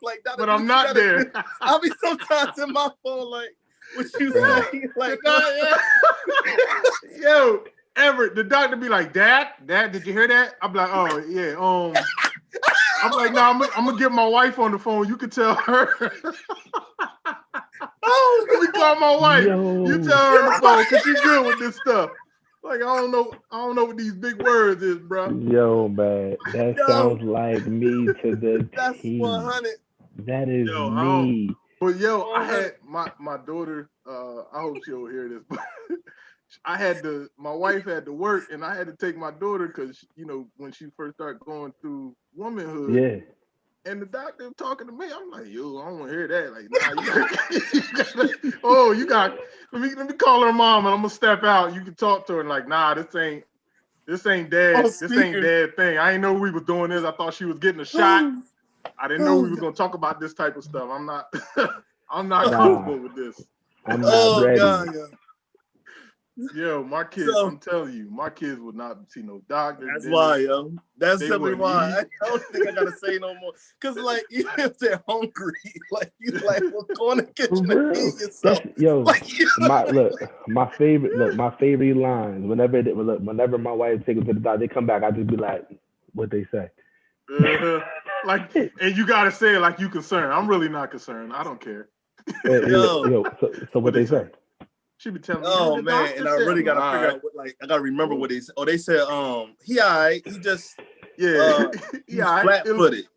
like, but I'm not there. I'll be sometimes in my phone, like, what you say? Like, yo, Everett, the doctor be like, Dad, did you hear that? I'm like, oh yeah, I'm like, no, I'm gonna get my wife on the phone. You can tell her. Let me call my wife. Yo. You tell her on the phone because she's good with this stuff. Like, I don't know what these big words is, bro. Yo, man, that sounds like me to the That's T. 100. That is me. But I had my daughter. I hope she'll hear this. But my wife had to work, and I had to take my daughter because when she first started going through womanhood. Yeah. And the doctor talking to me, I'm like, yo, I don't want to hear that. Like, nah, let me call her mom, and I'm gonna step out. You can talk to her, and like, nah, this ain't dad. This ain't dad thing. I ain't know we was doing this. I thought she was getting a shot. I didn't know we was gonna talk about this type of stuff. I'm not comfortable with this. I'm not ready. God, yeah. Yo, my kids, I'm telling you, my kids would not see no doctor. That's why, yo. That's simply why. I don't think I gotta say no more. Cause like, even if they're hungry, like you like, well, go in the kitchen and feed yourself. My favorite lines. Whenever my wife takes them to the doctor, they come back. I just be like, what they say. Like, and you gotta say it like you concerned. I'm really not concerned. I don't care. So what they say? She be telling me. Oh man, and I really gotta figure out what, like, I gotta remember what they said. Oh, they said, he alright. He just he flat-footed.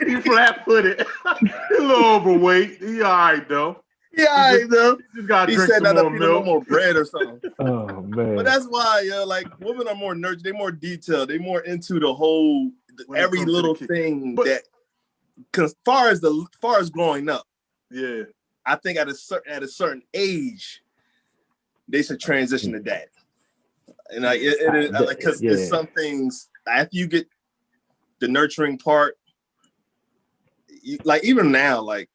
He flat-footed. He a little overweight. He alright though. Yeah, I know. Just gotta He drink said some not to more feed him no milk. more bread or something. Oh man. But that's why, like, women are more nurtured. They're more detailed. They're more into the whole, every little thing. But, that, cause far as growing up, yeah, I think at a certain age, they should transition to that. And like it is because it's some things after you get the nurturing part, like even now, like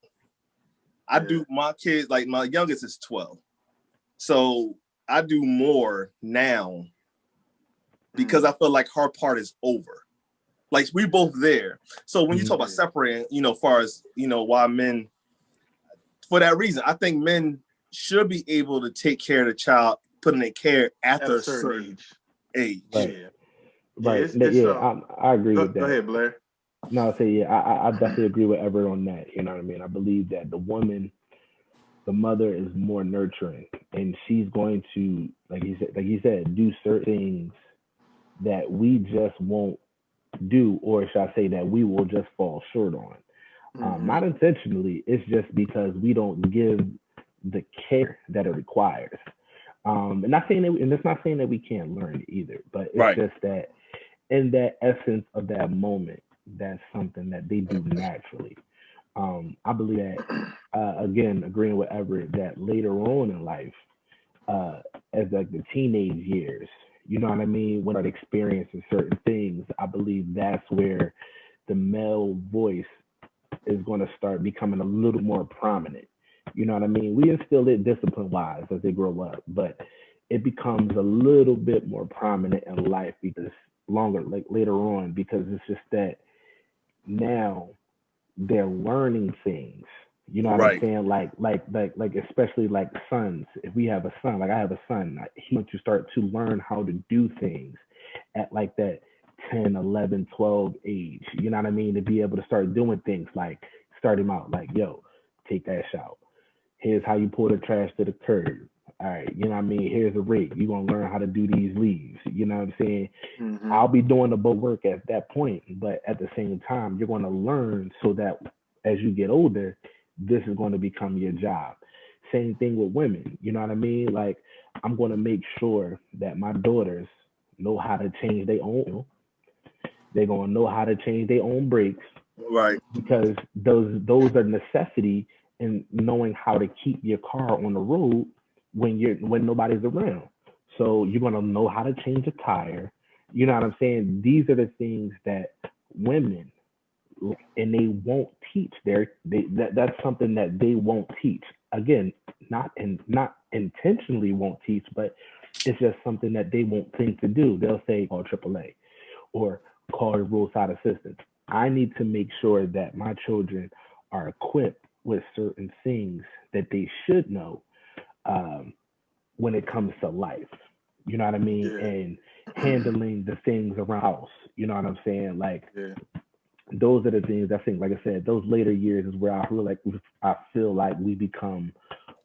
I do my kids, like my youngest is 12, so I do more now because I feel like her part is over. Like we both there. So when you talk about separating, far as why men, for that reason, I think men should be able to take care of the child, put in their care after a certain age. Right. I agree with that. Go ahead, Blair. No, I'll say I definitely agree with Everett on that. You know what I mean? I believe that the mother is more nurturing, and she's going to, like you said, do certain things that we just won't do, or should I say that we will just fall short on. Not intentionally, it's just because we don't give the care that it requires. And not saying that, and it's not saying that we can't learn either, but it's just that in that essence of that moment, that's something that they do naturally. I believe that, again, agreeing with Everett, that later on in life, as like the teenage years, you know what I mean, when I'm experiencing certain things, I believe that's where the male voice is going to start becoming a little more prominent. You know what I mean? We instill it discipline wise as they grow up, but it becomes a little bit more prominent in life because like later on, because it's just that now they're learning things. You know what I'm saying? Like especially like sons. If we have a son, like I have a son, he wants to start to learn how to do things at like that 10, 11, 12 age. You know what I mean? To be able to start doing things like start him out like, yo, take that shout. Here's how you pull the trash to the curb. All right, you know what I mean? Here's a rake. You're going to learn how to do these leaves. You know what I'm saying? I'll be doing the boat work at that point, but at the same time, you're going to learn so that as you get older, this is going to become your job. Same thing with women. You know what I mean? Like, I'm going to make sure that my daughters know how to change their own. They're going to know how to change their own brakes. Right. Because those are necessity in knowing how to keep your car on the road when nobody's around. So you're gonna know how to change a tire. You know what I'm saying? These are the things that women, and they won't teach. That's something that they won't teach. Again, not intentionally won't teach, but it's just something that they won't think to do. They'll say call AAA or call roadside assistance. I need to make sure that my children are equipped with certain things that they should know when it comes to life. You know what I mean? And handling the things around house. You know what I'm saying? Like those are the things I think, like I said, those later years is where I feel like we become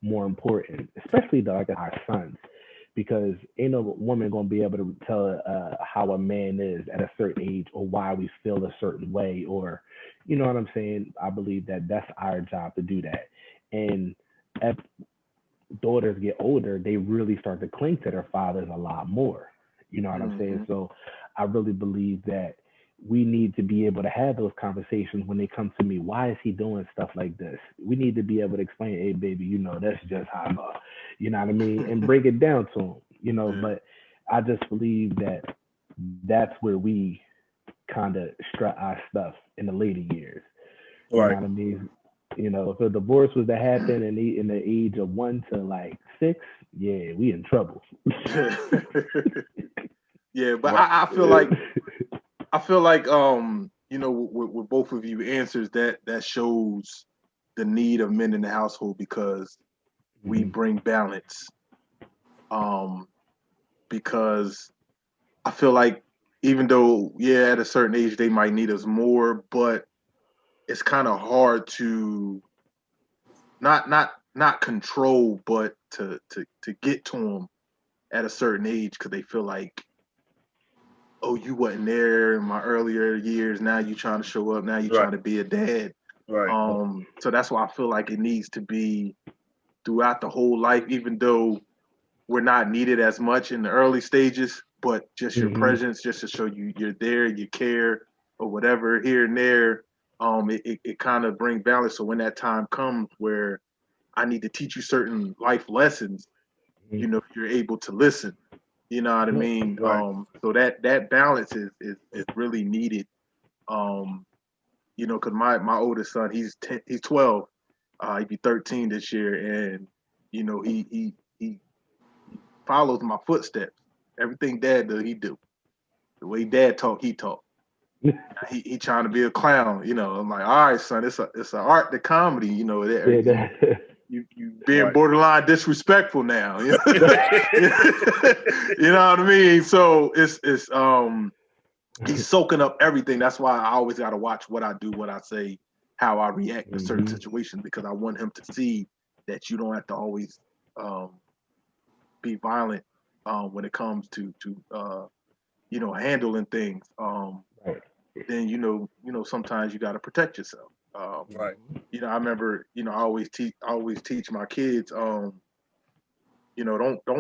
more important, especially like our sons, because ain't no woman gonna be able to tell how a man is at a certain age or why we feel a certain way, or you know what I'm saying. I believe that that's our job to do that. And as daughters get older, they really start to cling to their fathers a lot more. You know what I'm saying? So I really believe that we need to be able to have those conversations when they come to me. Why is he doing stuff like this? We need to be able to explain, hey, baby, you know, that's just how I'm, you know what I mean? And break it down to them, you know, but I just believe that that's where we kind of strut our stuff in the later years. You know what I mean? You know, if a divorce was to happen in the age of 1 to like 6, yeah, we in trouble. Yeah, but I feel like you know, with both of you answers, that shows the need of men in the household because we bring balance. Because I feel like even though at a certain age they might need us more, but it's kind of hard to not control, but to get to them at a certain age because they feel like, oh, you wasn't there in my earlier years. Now you trying to show up. Now you trying to be a dad. Right. So that's why I feel like it needs to be throughout the whole life, even though we're not needed as much in the early stages, but just your presence, just to show you're there, you care, or whatever here and there. It kind of brings balance. So when that time comes where I need to teach you certain life lessons, you're able to listen. You know what I mean? Right. So that balance is really needed. Because my oldest son, he's 12. He'd be 13 this year, and he follows my footsteps. Everything Dad does, he do. The way Dad talk, he talk. He trying to be a clown. I'm like, all right, son, it's an art to comedy. You being borderline disrespectful now. You know what I mean? So it's he's soaking up everything. That's why I always got to watch what I do, what I say, how I react to certain situations, because I want him to see that you don't have to always be violent when it comes to handling things. Then sometimes you got to protect yourself. Right. I remember I always teach my kids don't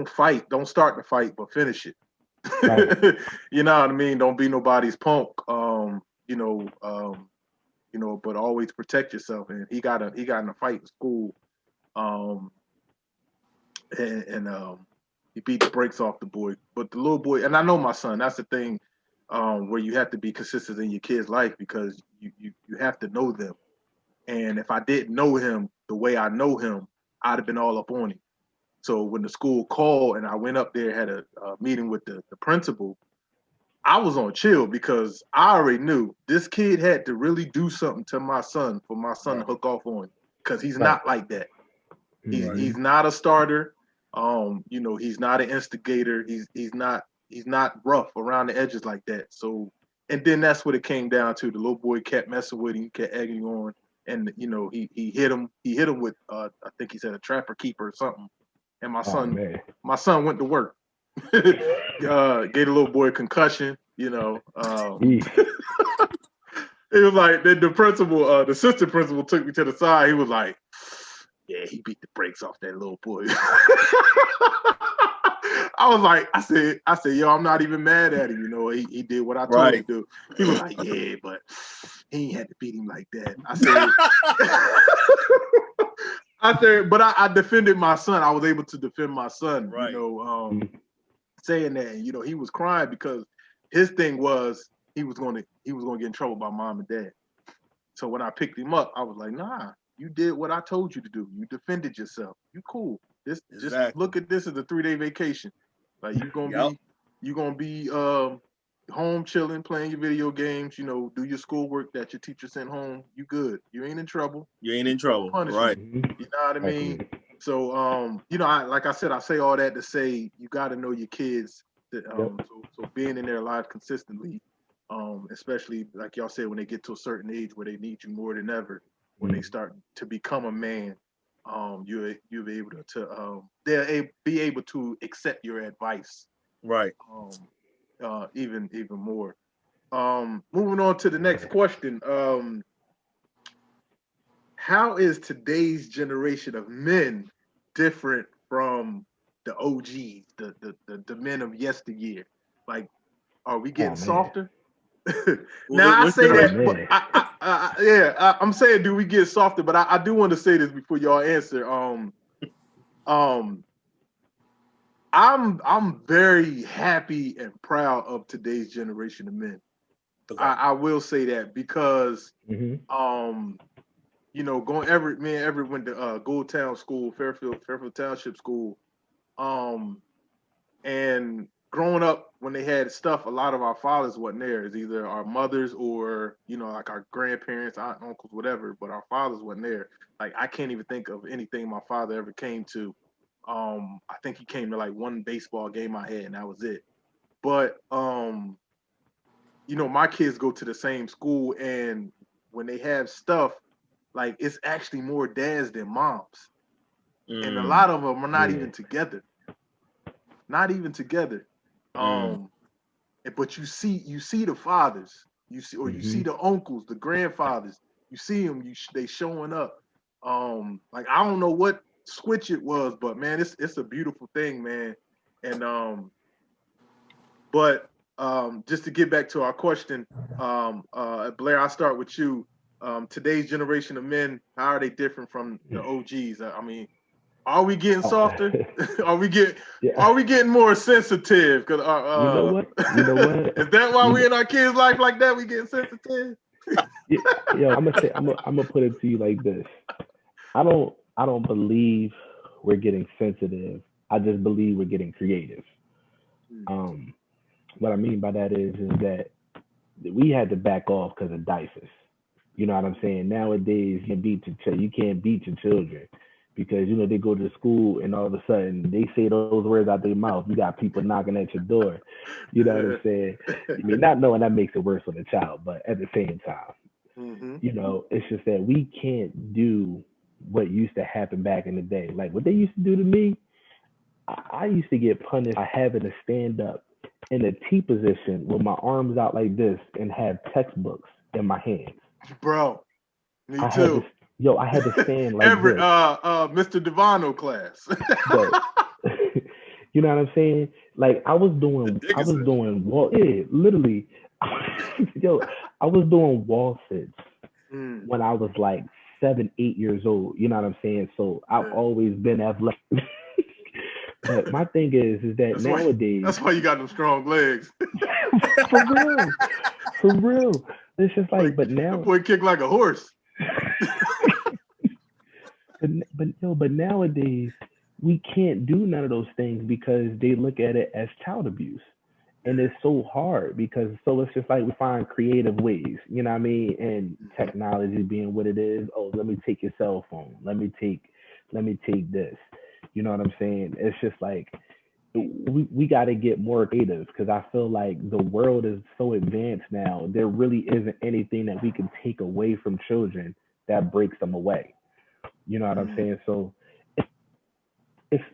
fight, don't start the fight, but finish it. Right. You know what I mean? Don't be nobody's punk. But always protect yourself. And he got in a fight in school, and he beat the brakes off the boy. But the little boy, and I know my son. That's the thing, where you have to be consistent in your kid's life, because you have to know them. And if I didn't know him the way I know him, I'd have been all up on him. So when the school called and I went up there, had a meeting with the principal, I was on chill, because I already knew this kid had to really do something to my son for my son to hook off on him, because he's not like that. He's not a starter. He's not an instigator. He's not rough around the edges like that. So, and then that's what it came down to. The little boy kept messing with him, kept egging him on, and he hit him. He hit him with I think he said a trapper keeper or something. And my son went to work. Gave the little boy a concussion. It was like the principal, the assistant principal, took me to the side. He was like, "Yeah, he beat the brakes off that little boy." I was like, I said, yo, I'm not even mad at him. He did what I told him to do. He was like, yeah, but he ain't had to beat him like that. I said, but I defended my son. I was able to defend my son, saying that, he was crying because his thing was he was going to get in trouble by mom and dad. So when I picked him up, I was like, nah, you did what I told you to do. You defended yourself. You cool. Just look at this as a 3-day vacation. Like you're gonna be home chilling, playing your video games, do your schoolwork that your teacher sent home. You good. You ain't in trouble. You ain't in trouble. Right. You know what I mean? So like I said, I say all that to say you gotta know your kids that so being in their lives consistently, especially like y'all said, when they get to a certain age where they need you more than ever, when they start to become a man, you'll be able to they'll be able to accept your advice, right? Even more. Moving on to the next question. How is today's generation of men different from the OGs, the men of yesteryear? Like, are we getting softer? Now I say that, but I'm saying, do we get softer? But I do want to say this before y'all answer. I'm very happy and proud of today's generation of men. Okay. I will say that because going Everett went to Gold Town School, Fairfield Township School, and growing up when they had stuff, a lot of our fathers wasn't there. It's either our mothers or like our grandparents, aunt, uncles, whatever. But our fathers wasn't there. Like I can't even think of anything my father ever came to. I think he came to like one baseball game I had, and that was it. But my kids go to the same school, and when they have stuff, like it's actually more dads than moms, and a lot of them are not even together. Not even together. But you see the fathers, you see the uncles, the grandfathers. You see them, they showing up. Like I don't know what switch it was, but man, it's a beautiful thing, man. And but just to get back to our question, Blair, I'll start with you. Today's generation of men, how are they different from the OGs? I mean, are we getting softer? are we getting more sensitive? Cause you know what? You know what? Is that why we in our kids' life like that? We getting sensitive? Yo, I'm gonna put it to you like this. I don't believe we're getting sensitive. I just believe we're getting creative. What I mean by that is that we had to back off because of diapers. You know what I'm saying? Nowadays, you can't beat your children because they go to school and all of a sudden they say those words out their mouth. You got people knocking at your door. You know what I'm saying? I mean, not knowing that makes it worse for the child, but at the same time, it's just that we can't do what used to happen back in the day. Like what they used to do to me, I used to get punished by having to stand up in a T position with my arms out like this and have textbooks in my hands. Bro, me too. I had to stand like Everett, this. Mr. Devano class. You know what I'm saying? Like I was doing literally. I was doing wall sits when I was like 7, 8 years old. You know what I'm saying? So I've always been athletic. But my thing is that nowadays. That's why you got them strong legs. For real. It's just like but now. That boy kick like a horse. but nowadays we can't do none of those things because they look at it as child abuse. And it's so hard because it's just like we find creative ways, you know what I mean? And technology being what it is, let me take your cell phone. Let me take this. You know what I'm saying? It's just like we got to get more creative because I feel like the world is so advanced now. There really isn't anything that we can take away from children that breaks them away. You know what I'm saying? So it's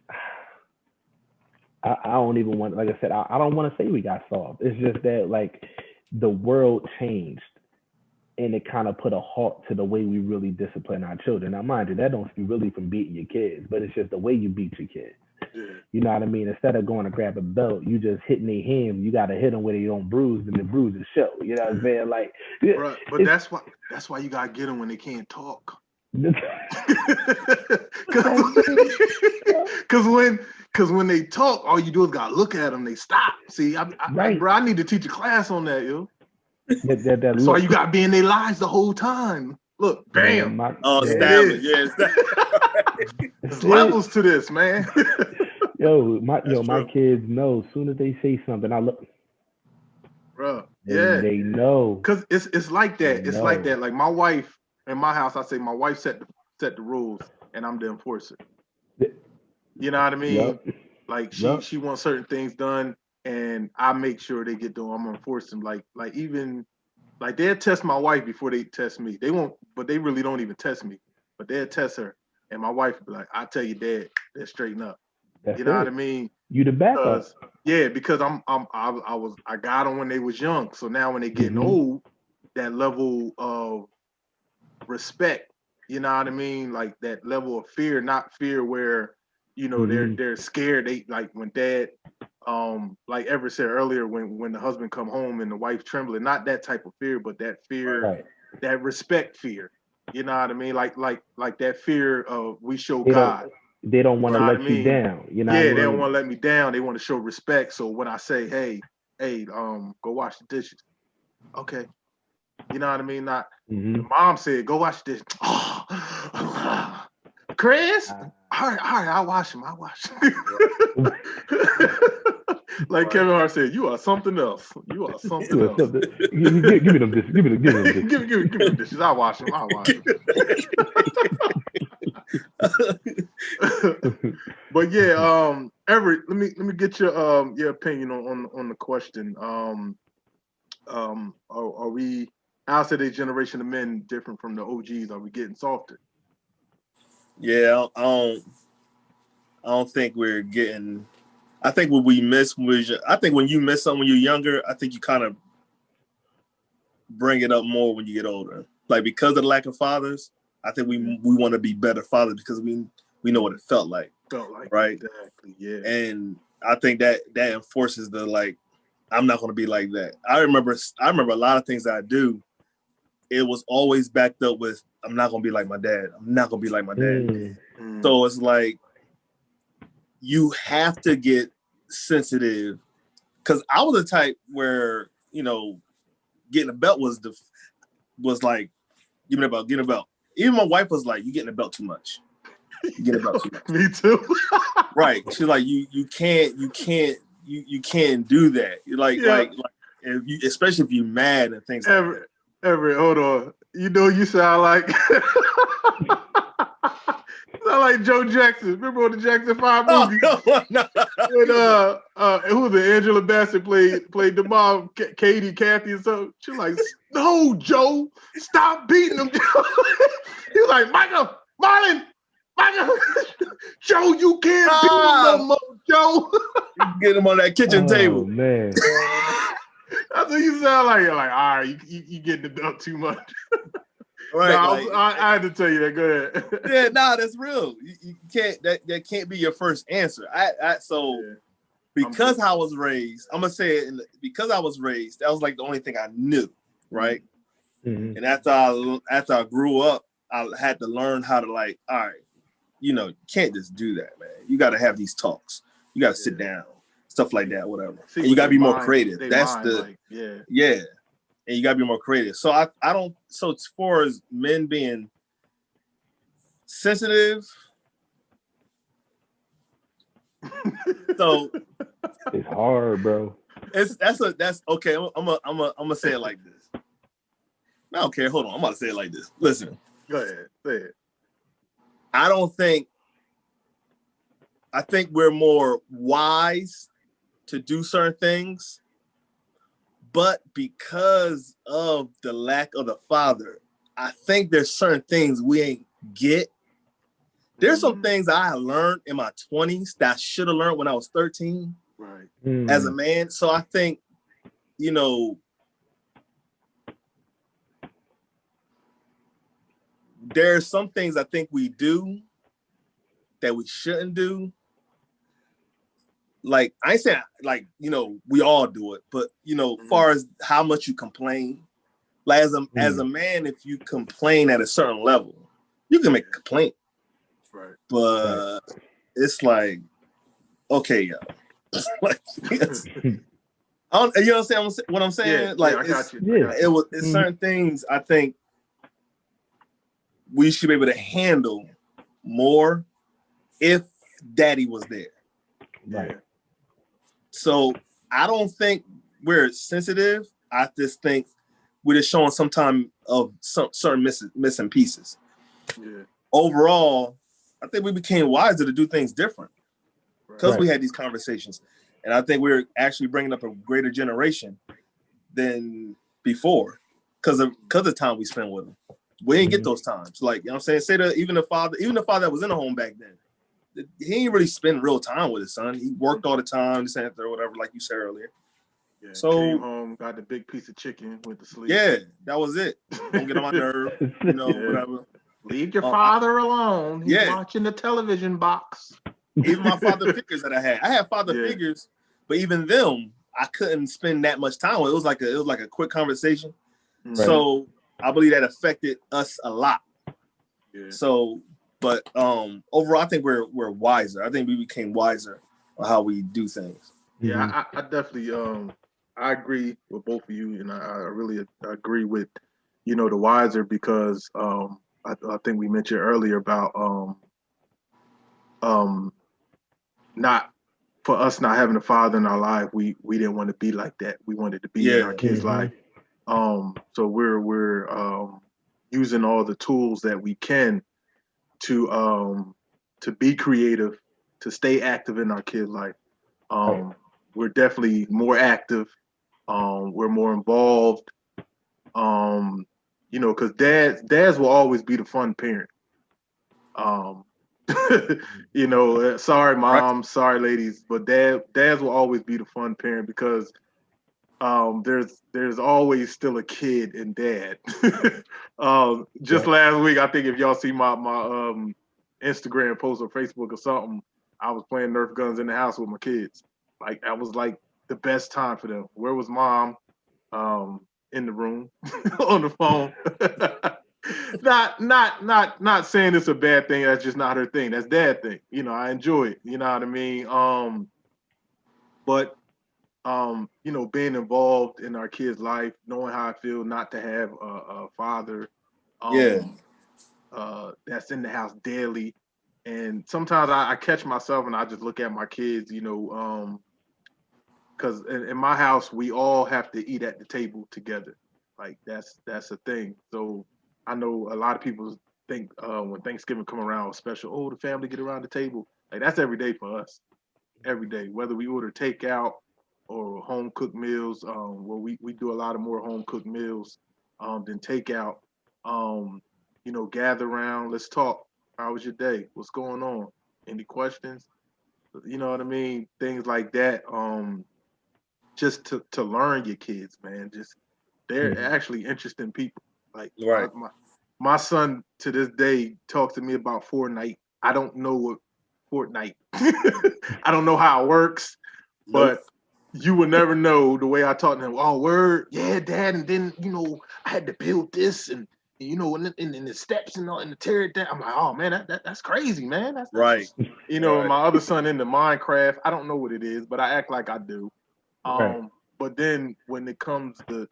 I don't even want, like I said, I don't want to say we got soft. It's just that like the world changed and it kind of put a halt to the way we really discipline our children. Now, mind you, that don't be really from beating your kids, but it's just the way you beat your kids. You know what I mean? Instead of going to grab a belt, you just hitting their hand. You got to hit them where they don't bruise, and the bruises show. You know what I'm saying? Like, but that's why you gotta get them when they can't talk. Because when they talk, all you do is gotta look at them. They stop. See, I need to teach a class on that, yo. That's why you gotta be in their lives the whole time. Look, bam. It's levels to this, man. My kids know. As soon as they say something, I look. Bro, they know. Because it's like that. It's like that. Like my wife in my house, I say my wife set the rules, and I'm the enforcer. You know what I mean? Yep. Like she wants certain things done, and I make sure they get done. I'm gonna enforce them. Like even like they'll test my wife before they test me. They won't, but they really don't even test me. But they'll test her, and my wife will be like, "I tell you, Dad, they'll straighten up." You know what I mean? You the backup. Because I got them when they was young. So now when they getting old, that level of respect, you know what I mean? Like that level of fear, not fear where, they're scared. They like when Dad, like Everett said earlier, when the husband come home and the wife trembling, not that type of fear, but that fear, that respect fear. You know what I mean? Like that fear of we show God. They don't want to let you down. You know? They don't want to let me down. They want to show respect. So when I say, hey, go wash the dishes. Okay. You know what I mean? Not the mom said, go wash the dishes. Oh, Chris? All right, I'll wash them. Like Kevin Hart said, you are something else. You are something else. Give me them dishes. Give me them dishes. Give me the dishes. I'll wash them. But yeah, Everett, let me get your opinion on the question. Are we how's today's generation of men different from the OGs? Are we getting softer? Yeah, I don't think we're getting. I think what we miss was. I think when you miss something when you're younger, I think you kind of bring it up more when you get older. Like because of the lack of fathers, I think we want to be better fathers because we we know what it felt like. Right? Exactly. Yeah. And I think that enforces the like, I'm not going to be like that. I remember a lot of things that I do. It was always backed up with, I'm not going to be like my dad. I'm not going to be like my dad. So it's like, you have to get sensitive, because I was the type where, you know, getting a belt was like, give me a belt, get a belt. Even my wife was like, you getting a belt too much. You get a belt too much. Me too. Right. She's like, you can't do that. Like if you, especially if you're mad and things like that. Everett, hold on. You know, you sound like Joe Jackson. Remember on the Jackson 5 movie? No. When who was it? Angela Bassett played the mom, Kathy or something. She was like, no, Joe, stop beating him, Joe. He was like, Marlon, Joe, you can't beat him no more, Joe. Get him on that kitchen table. Man. That's what you sound like. You're like, all right, you getting the belt too much. Right. I had to tell you that. Go ahead. Yeah, that's real. You can't. That can't be your first answer. Because I was raised, I'm gonna say it. Because I was raised, that was like the only thing I knew, right? Mm-hmm. And after I grew up, I had to learn how to like, all right, you know, you can't just do that, man. You got to have these talks. You got to sit down, stuff like that, whatever. And you got to be more creative. That's yeah. And you got to be more creative. So I don't. So as far as men being sensitive, so it's hard, bro. That's okay. I'm gonna say it like this. I don't care. Hold on. I'm about to say it like this. Listen. Go ahead. Say it. I think we're more wise to do certain things, but because of the lack of the father, I think there's certain things we ain't get. There's some things I learned in my 20s that I should have learned when I was 13, right? As a man. So I think, you know, there's some things I think we do that we shouldn't do. Like, I ain't saying, like, you know, we all do it, but, you know, as far as how much you complain, like, as a man, if you complain at a certain level, you can make a complaint. Right. But it's like, okay, yo. Like, yes. You know what I'm saying? Yeah, like, I got you. It's certain things I think we should be able to handle more if daddy was there. Right. So I don't think we're sensitive. I just think we're just showing some time of some certain missing pieces. Yeah. Overall, I think we became wiser to do things different because we had these conversations. And I think we're actually bringing up a greater generation than before because of the time we spent with them. We didn't get those times. Like, you know what I'm saying? Even the father that was in the home back then, he didn't really spend real time with his son. He worked all the time, this and that, or whatever, like you said earlier. Yeah, so came home, got the big piece of chicken, went to sleep. Yeah, that was it. Don't get on my nerve, you know, whatever. Leave your father alone. He's watching the television box. Even my father figures that I had father figures, but even them, I couldn't spend that much time with. It was like a quick conversation. Right. So I believe that affected us a lot. Yeah. So, but overall, I think we're wiser. I think we became wiser on how we do things. Yeah, I definitely I agree with both of you, and I really agree with, you know, the wiser, because I think we mentioned earlier about not for us not having a father in our life, we didn't want to be like that. We wanted to be in our kids' life. So we're using all the tools that we can to be creative, to stay active in our kids' life. We're definitely more active. We're more involved. You know, because dads will always be the fun parent. You know, sorry moms, sorry ladies, but dads will always be the fun parent because there's always still a kid in dad. Just last week, I think if y'all see my Instagram post or Facebook or something, I was playing Nerf guns in the house with my kids. Like that was like the best time for them. Where was mom? In the room on the phone. Not saying it's a bad thing. That's just not her thing. That's dad thing. You know, I enjoy it. You know what I mean? But you know, being involved in our kids' life, knowing how I feel not to have a father Yeah. that's in the house daily. And sometimes I catch myself and I just look at my kids, you know, because in my house we all have to eat at the table together. Like that's a thing. So I know a lot of people think when Thanksgiving come around special, oh, the family get around the table. Like that's every day for us. Every day, whether we order takeout or home cooked meals. Where we do a lot of more home cooked meals than takeout. Um, you know, gather around, let's talk. How was your day? What's going on? Any questions? You know what I mean? Things like that. Just to learn your kids, man. Just they're Mhm. actually interesting people. Like Right. my son to this day talks to me about Fortnite. I don't know what Fortnite. I don't know how it works, Nope. but you would never know the way I talk to him. Oh, word, yeah, dad. And then you know I had to build this and you know and the steps and all and the tear it down. I'm like, oh man, that's crazy, man. That's Right. what's you know. Right. My other son into Minecraft. I don't know what it is, but I act like I do. Right. But then when it comes to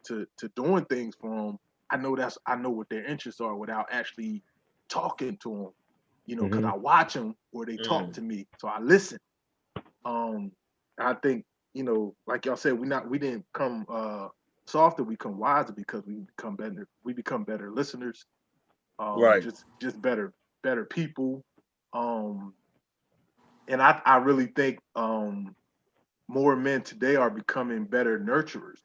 doing things for them, I know what their interests are without actually talking to them. You know, because Hmm. I watch them or they talk Mm. to me, so I listen. Um, I think you know, like y'all said, we didn't come softer, we come wiser because we become better. We become better listeners. Right. Just better people. Um, and I really think more men today are becoming better nurturers.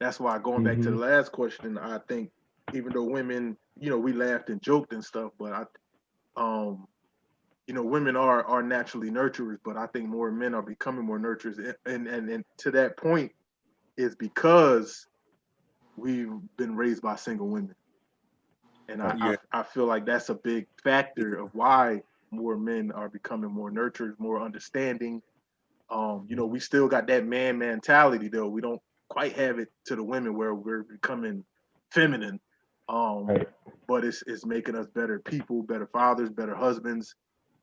That's why going back to the Hmm. last question, I think even though women, you know, we laughed and joked and stuff, but you know, women are naturally nurturers, but I think more men are becoming more nurturers, and to that point is because we've been raised by single women, and Yeah. I feel like that's a big factor of why more men are becoming more nurturers, more understanding. You know, we still got that man mentality though. We don't quite have it to the women where we're becoming feminine. Um, Right. but it's making us better people, better fathers, better husbands.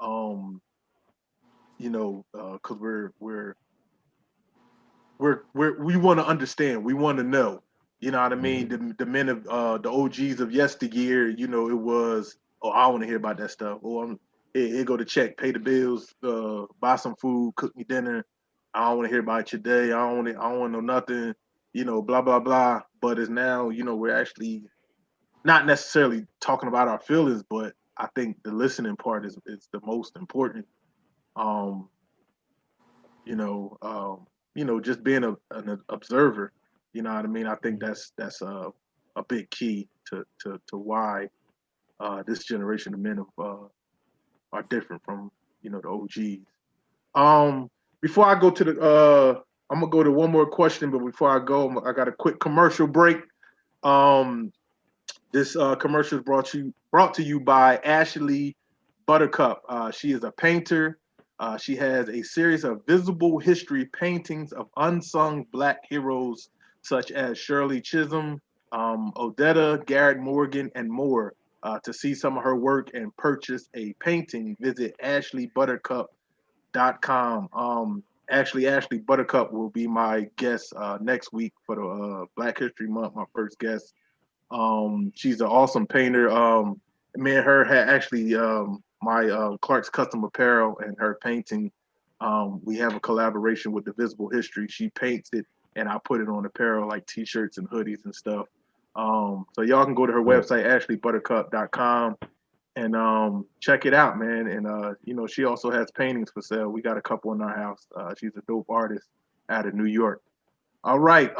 Um, you know, because we want to understand, we want to know. You know what I mean? Hmm. The men of the OGs of yesteryear. You know, it was oh I want to hear about that stuff. Oh, here go the check, pay the bills, buy some food, cook me dinner. I don't want to hear about your day. I don't want to know nothing. You know, blah blah blah. But it's now you know we're actually not necessarily talking about our feelings, but I think the listening part is the most important. Um, you know, just being an observer. You know what I mean? I think that's a big key to why this generation of men are different from you know the OGs. Before I go to the, I'm gonna go to one more question, but before I go, I got a quick commercial break. Um, this commercial is brought to you by Ashley Buttercup. She is a painter. She has a series of visible history paintings of unsung Black heroes such as Shirley Chisholm, Odetta, Garrett Morgan, and more. To see some of her work and purchase a painting, visit AshleyButtercup.com. Actually, Ashley Buttercup will be my guest next week for the Black History Month, my first guest. She's an awesome painter. Me and her had actually my Clark's Custom Apparel and her painting. We have a collaboration with the Visible History. She paints it, and I put it on apparel like T-shirts and hoodies and stuff. So y'all can go to her Yeah. website ashleybuttercup.com and check it out, man. And you know, she also has paintings for sale. We got a couple in our house. She's a dope artist out of New York. All right.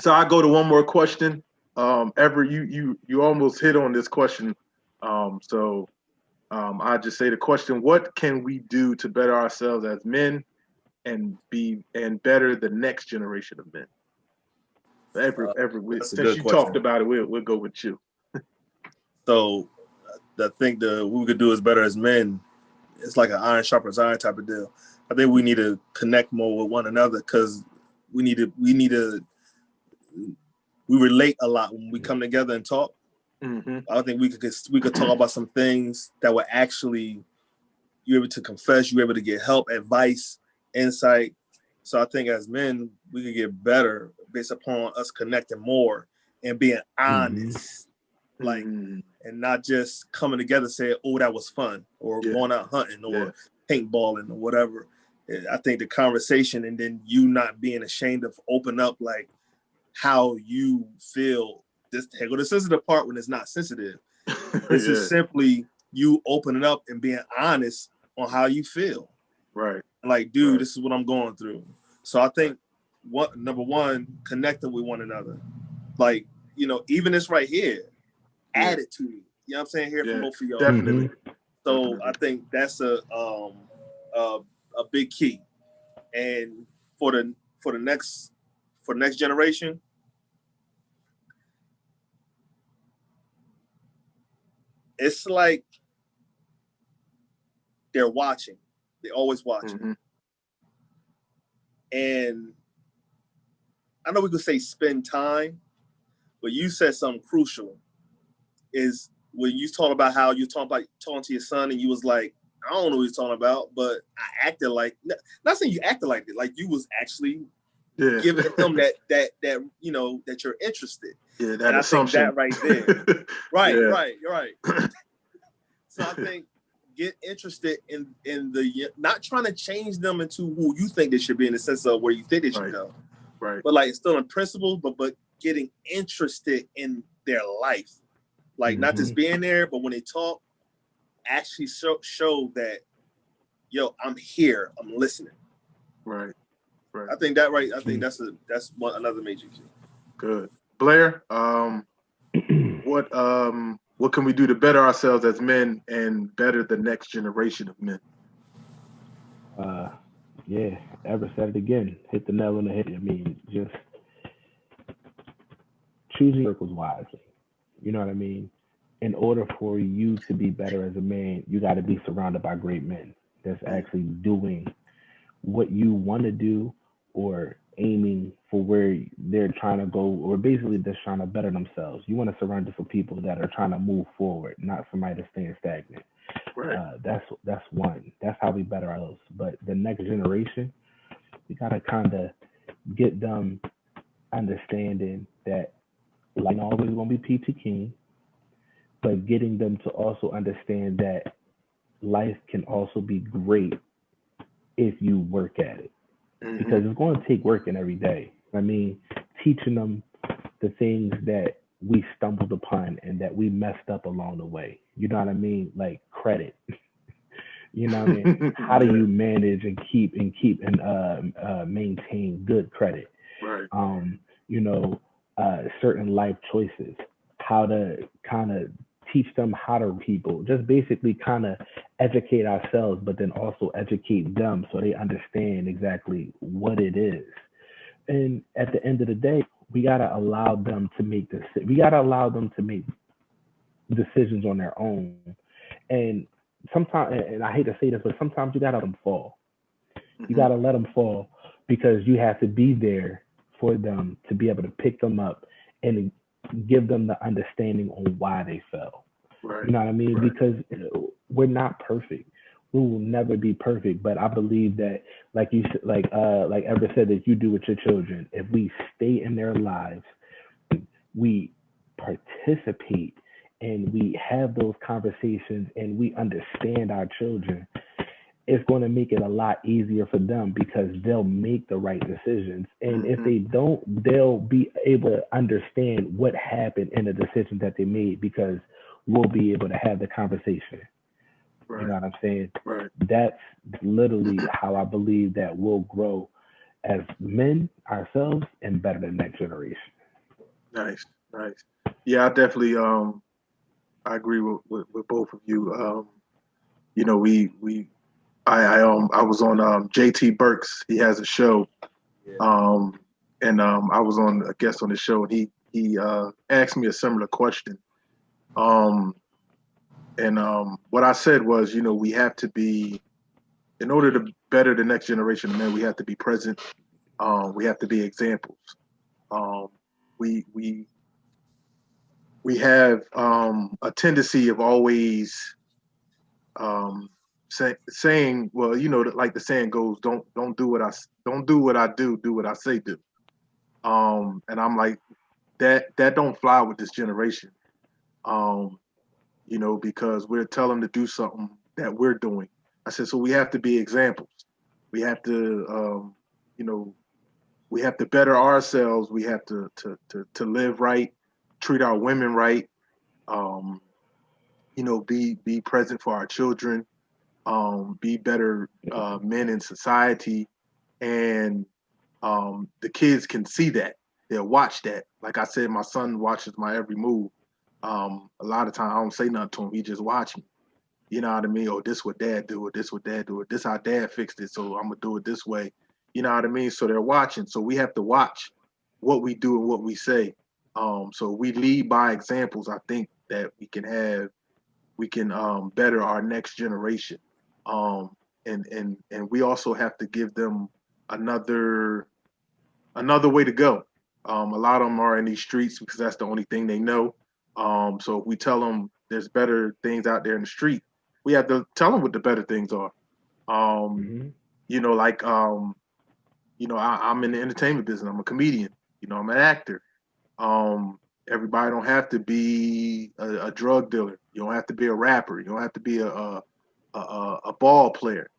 So I go to one more question. Everett, you almost hit on this question. I just say the question: what can we do to better ourselves as men and better the next generation of men? Uh, Everett, that's a since good you talked question. about it, we'll go with you. So I think what we could do is better as men. It's like an iron sharpens iron type of deal. I think we need to connect more with one another because we relate a lot when we come together and talk. I think we could talk about some things that would actually you're able to confess, you're able to get help, advice, insight. So I think as men, we could get better based upon us connecting more and being honest, like, and not just coming together saying, "Oh, that was fun," or going out hunting or paintballing or whatever. I think the conversation and then you not being ashamed of open up like how you feel. This is the part when it's not sensitive. This is simply you opening up and being honest on how you feel. Right. Like, dude, this is what I'm going through. So I think number one, connecting with one another. Like, even this right here, add it to me. You know what I'm saying? Here from both of y'all. Definitely. So I think that's a big key. And for the next generation, it's like they're watching. They're always watching. And I know we could say spend time, but you said something crucial is when you talk about how you talking to your son and you was like, I don't know what he's talking about, but I acted like, not saying you acted like it, like you was actually giving him that you're interested. Yeah, that and assumption. I think that right there. Right, you're right. So I think get interested in the, not trying to change them into who you think they should be in the sense of where you think they should go. Right. But like still in principle, but getting interested in their life. Like not just being there, but when they talk, actually show that, yo, I'm here, I'm listening. Right. I think that I think that's another major key. Good. Blair, what can we do to better ourselves as men and better the next generation of men? Everett said it again. Hit the nail on the head. I mean, just choosing circles wisely. You know what I mean? In order for you to be better as a man, you got to be surrounded by great men that's actually doing what you want to do or aiming for where they're trying to go, or basically just trying to better themselves. You want to surround yourself with people that are trying to move forward, not somebody that's staying stagnant. Right. That's one. That's how we better ourselves. But the next generation, we gotta kind of get them understanding that life ain't always gonna be peachy keen, but getting them to also understand that life can also be great if you work at it. Because it's going to take working every day. I mean, teaching them the things that we stumbled upon and that we messed up along the way. You know what I mean? Like credit. You know what I mean? How do you manage and keep and maintain good credit? Right. Certain life choices. How to kind of teach them how to people. Just basically kind of educate ourselves, but then also educate them so they understand exactly what it is. And at the end of the day, we gotta allow them to make decisions on their own. And sometimes, and I hate to say this, but sometimes you gotta let them fall. You gotta let them fall because you have to be there for them to be able to pick them up and give them the understanding on why they fell. Right. You know what I mean? Right. Because we're not perfect. We will never be perfect. But I believe that, like Everett said, that you do with your children. If we stay in their lives, we participate and we have those conversations and we understand our children, it's going to make it a lot easier for them because they'll make the right decisions. And if they don't, they'll be able to understand what happened in the decision that they made because we'll be able to have the conversation. Right. You know what I'm saying? Right. That's literally how I believe that we'll grow as men ourselves and better the next generation. Nice. Yeah, I definitely I agree with both of you. I was on JT Burks. He has a show, and I was on a guest on the show, and he asked me a similar question, and And what I said was, we have to be, in order to better the next generation of men, we have to be present. We have to be examples. Um, we we we have a tendency of always saying, well, like the saying goes, don't do what I do what I say do. And I'm like, that don't fly with this generation. Um, because we're telling them to do something that we're doing. I said, so we have to be examples. We have to, we have to better ourselves. We have to live right, treat our women right. Um, be present for our children. Be better men in society, and the kids can see that. They'll watch that. Like I said, my son watches my every move. A lot of times I don't say nothing to him. He just watch me. You know what I mean? Or this what dad do, or this what dad do, or this how dad fixed it, so I'm gonna do it this way. You know what I mean? So they're watching. So we have to watch what we do and what we say. So we lead by examples. I think that we can better our next generation. And we also have to give them another way to go. A lot of them are in these streets because that's the only thing they know. So if we tell them there's better things out there in the street, we have to tell them what the better things are. Mm-hmm. Like I'm in the entertainment business. I'm a comedian. I'm an actor. Um, Everybody don't have to be a drug dealer. You don't have to be a rapper. You don't have to be a ball player.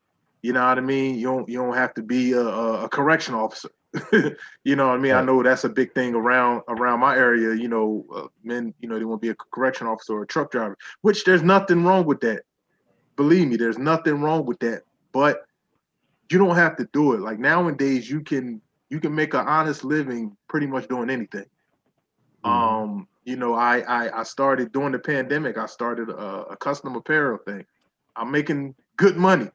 You know what I mean? You don't have to be a correction officer. You know what I mean? I Right. know that's a big thing around my area. Men, they want to be a correction officer or a truck driver, which there's nothing wrong with that. Believe me, there's nothing wrong with that. But you don't have to do it. Like nowadays, you can make an honest living pretty much doing anything. Mm-hmm. I started during the pandemic. I started a custom apparel thing. I'm making good money.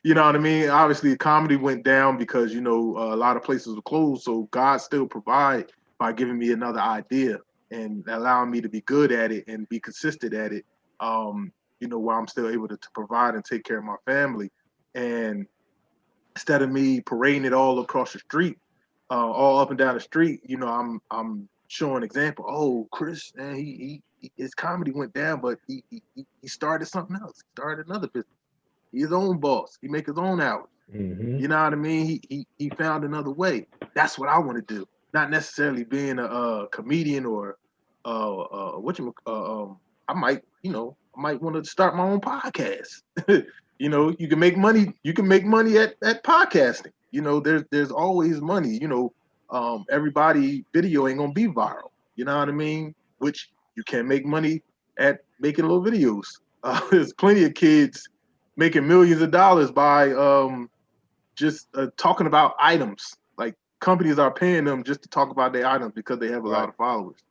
You know what I mean? Obviously, comedy went down because a lot of places were closed. So God still provide by giving me another idea and allowing me to be good at it and be consistent at it. While I'm still able to provide and take care of my family. And instead of me parading it all across the street, all up and down the street, I'm showing example. Oh, Chris, man, his comedy went down, but he started something else. He started another business. He's his own boss. He make his own hours. Mm-hmm. You know what I mean? He found another way. That's what I want to do. Not necessarily being a comedian or I might want to start my own podcast. You can make money. You can make money at podcasting. There's always money. Everybody video ain't gonna be viral. You know what I mean? Which you can make money at making little videos. There's plenty of kids making millions of dollars by just talking about items. Like companies are paying them just to talk about their items because they have a lot Right. of followers.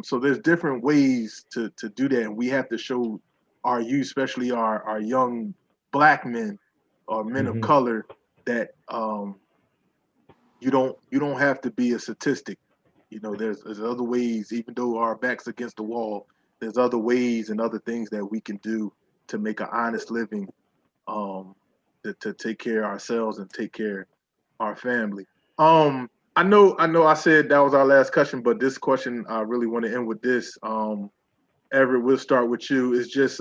So there's different ways to do that, and we have to show our youth, especially our young black men or men of Mm-hmm. color, that you don't have to be a statistic. There's other ways, even though our backs against the wall, there's other ways and other things that we can do to make an honest living, um, to take care of ourselves and take care of our family. I know I said that was our last question, but this question I really want to end with this. Everett, we'll start with you. It's just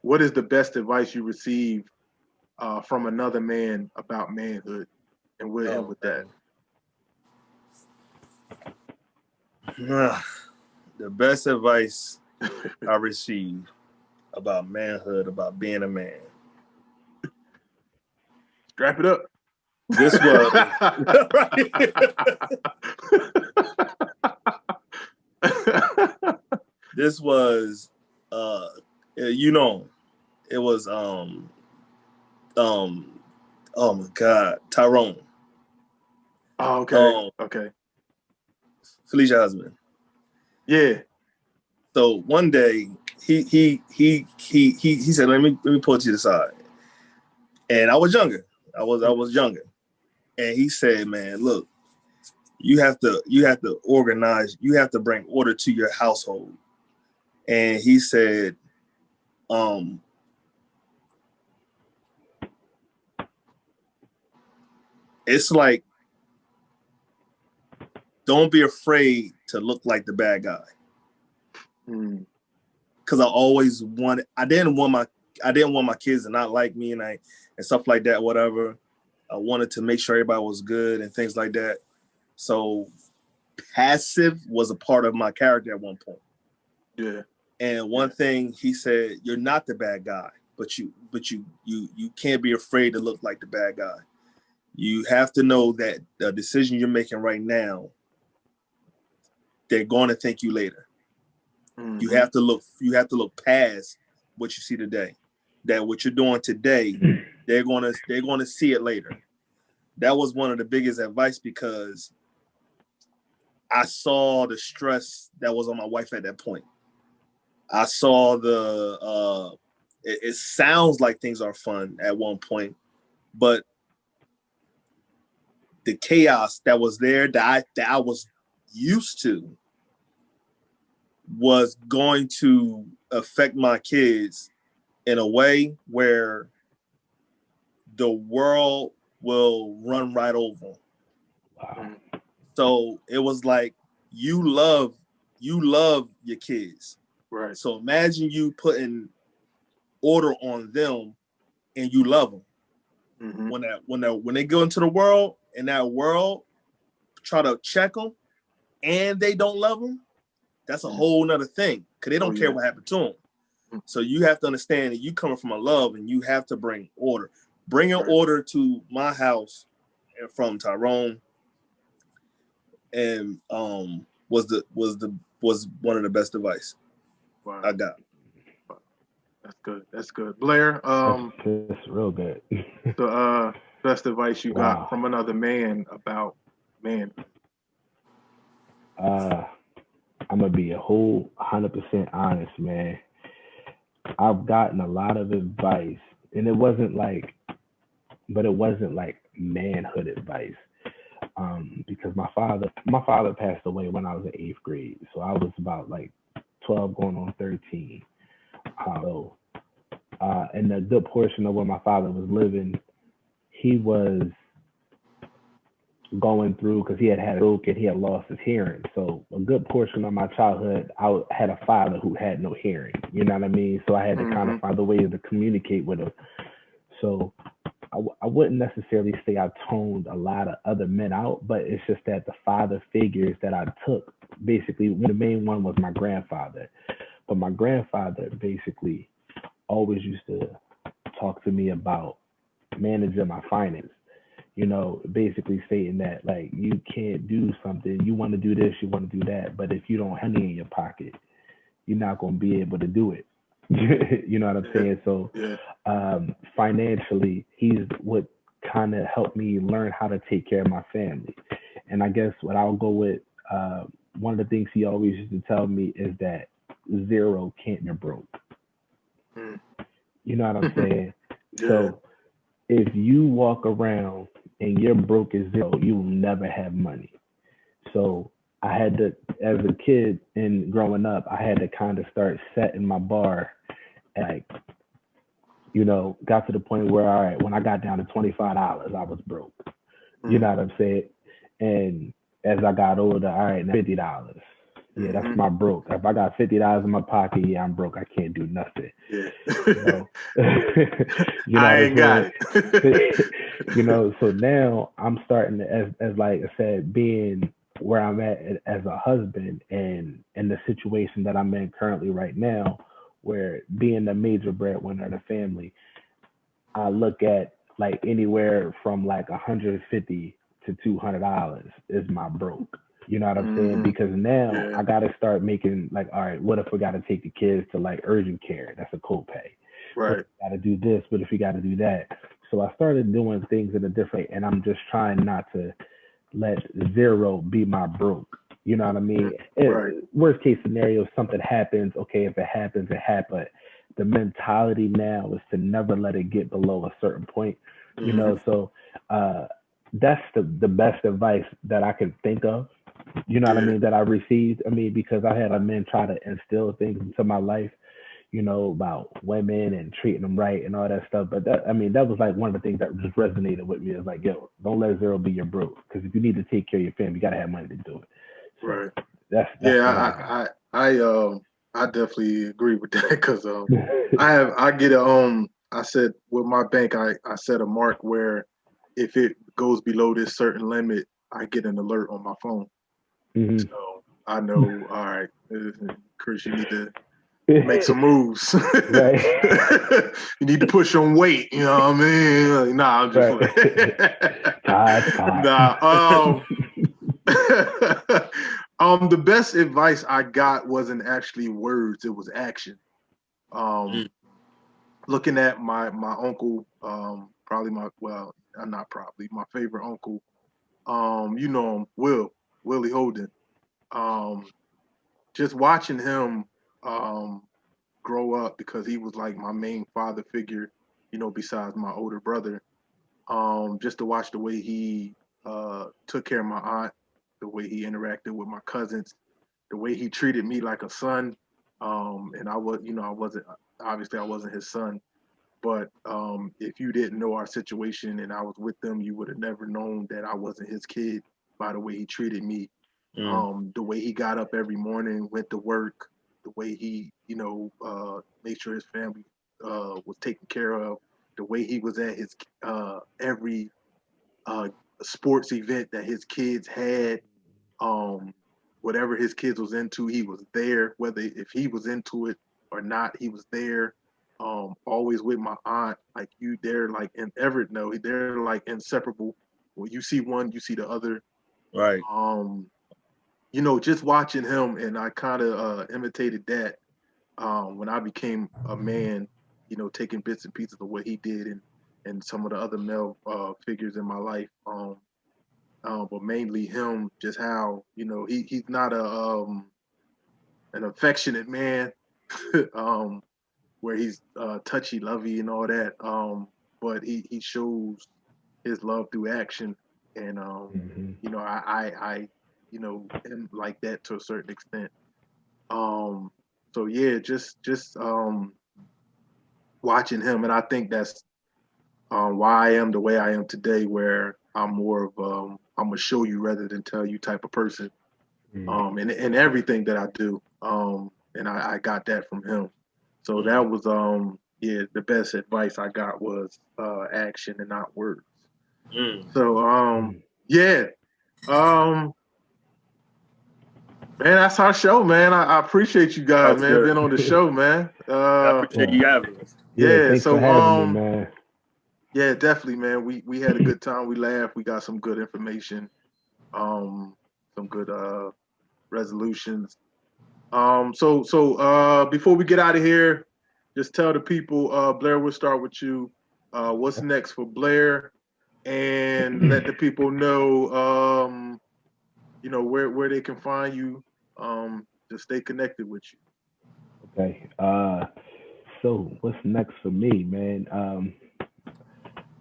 what is the best advice you received from another man about manhood? And we'll end Oh with that. man. The best advice I received about manhood, about being a man. Strap it up. This was this was it was oh my God, Tyrone. Oh, okay. Okay. Felicia husband. Yeah. So one day he said, let me pull to the side. And I was younger. I was younger. And he said, man, look, you have to organize, you have to bring order to your household. and he said, it's like, don't be afraid to look like the bad guy. Because I didn't want my kids to not like me and stuff like that, whatever. I wanted to make sure everybody was good and things like that. So passive was a part of my character at one point. Yeah. And one thing he said, you're not the bad guy, but you can't be afraid to look like the bad guy. You have to know that the decision you're making right now, they're going to thank you later. Mm-hmm. You have to look past what you see today. That what you're doing today, they're going to see it later. That was one of the biggest advice, because I saw the stress that was on my wife at that point. I saw it sounds like things are fun at one point, but the chaos that was there that I was used to was going to affect my kids in a way where the world will run right over them. Wow. So it was like, you love your kids. Right. So imagine you putting order on them and you love them. Mm-hmm. When they go into the world and that world try to check them and they don't love them, that's a whole nother thing, because they don't care what happened to them. So you have to understand that you coming from a love, and you have to bring order. Bringing order to my house from Tyrone, and was one of the best advice I got. That's good. Blair, that's real good. The best advice you got from another man about man. I'm gonna be a whole 100% honest, man. I've gotten a lot of advice, and it wasn't like manhood advice. Because my father passed away when I was in 8th grade, so I was about like 12 going on 13. And a good portion of where my father was living, he was going through, because he had a stroke and he had lost his hearing. So a good portion of my childhood, I had a father who had no hearing. You know what I mean? So I had to kind of find a way to communicate with him. So I wouldn't necessarily say I toned a lot of other men out, but it's just that the father figures that I took, basically, the main one was my grandfather. But my grandfather basically always used to talk to me about managing my finance. You know, basically stating that, like, you can't do something, you want to do this, you want to do that, but if you don't have money in your pocket, you're not going to be able to do it. You know what I'm saying? So financially, he's what kind of helped me learn how to take care of my family. And I guess what I'll go with, one of the things he always used to tell me is that zero can't be broke. You know what I'm saying? So if you walk around and you're broke as zero, you will never have money. So I had to, as a kid and growing up, I had to kind of start setting my bar, and, like, you know, got to the point where, all right, when I got down to $25, I was broke. You know what I'm saying? And as I got older, all right, now $50. Yeah, that's my broke. If I got $50 in my pocket, yeah, I'm broke. I can't do nothing. Yeah. You know I ain't got it. You know, so now I'm starting to, as like I said, being where I'm at as a husband, and in the situation that I'm in currently right now, where being the major breadwinner of the family, I look at like anywhere from like $150 to $200 is my broke. You know what I'm saying? Because now I got to start making, like, all right, what if we got to take the kids to like urgent care? That's a copay. Right. Got to do this, but if we got to do that. So I started doing things in a different, and I'm just trying not to let zero be my broke. You know what I mean? Right. Worst case scenario, if something happens, okay, if it happens, it happened. The mentality now is to never let it get below a certain point. You know, so that's the best advice that I can think of. You know what I mean? That I received. I mean, because I had a men try to instill things into my life, you know, about women and treating them right and all that stuff. But that, I mean, that was like one of the things that just resonated with me. Is like, yo, don't let zero be your bro. Because if you need to take care of your family, you gotta have money to do it. So Right. that's Yeah, what I I definitely agree with that because got. I get a I said with my bank I set a mark where if it goes below this certain limit, I get an alert on my phone. Mhm. So I know, all right, Chris, you need to make some moves. Right. You need to push some weight. You know what I mean? Like, nah, I'm just Right. like, Todd. nah. The best advice I got wasn't actually words; it was action. Um, Mm. Looking at my uncle, probably not probably my favorite uncle. You know him, Willie Holden. Um, just watching him um grow up because he was like my main father figure, you know, besides my older brother. Just to watch the way he took care of my aunt, the way he interacted with my cousins, the way he treated me like a son. And I was, you know, I wasn't obviously I wasn't his son, but if you didn't know our situation and I was with them, you would have never known that I wasn't his kid by the way he treated me. Mm. The way he got up every morning, went to work, the way he, you know, made sure his family was taken care of, the way he was at his every uh, sports event that his kids had, um, whatever his kids was into, he was there. Whether if he was into it or not, he was there. Always with my aunt, like you, they're like in Everett. No, they're like inseparable. When you see one, you see the other. Right. Um, you know, just watching him, and I kind of imitated that when I became a man. You know, taking bits and pieces of what he did, and some of the other male figures in my life. But mainly him, just how you know he's not an affectionate man, um, where he's touchy lovey and all that. But he shows his love through action, and Mhm. you know I you know am like that to a certain extent. Um, so yeah, just watching him, and I think that's why I am the way I am today, where I'm more of I'm gonna show you rather than tell you type of person. Mhm. In everything that I do. And I got that from him. So Mm. that was yeah, the best advice I got was action and not words. Mm. So Mhm. yeah. Um Man, that's our show, man. I appreciate you guys, Sounds man, good. being on the show, man. I appreciate Well, you having us. yeah. Yeah, Thanks for so having me, man. yeah, definitely, man. We had a good time, we laughed, we got some good information, um, some good resolutions. Before we get out of here, just tell the people, Blair, we'll start with you. What's next for Blair, and let the people know, you know, where they can find you, to stay connected with you. Okay. So what's next for me, man?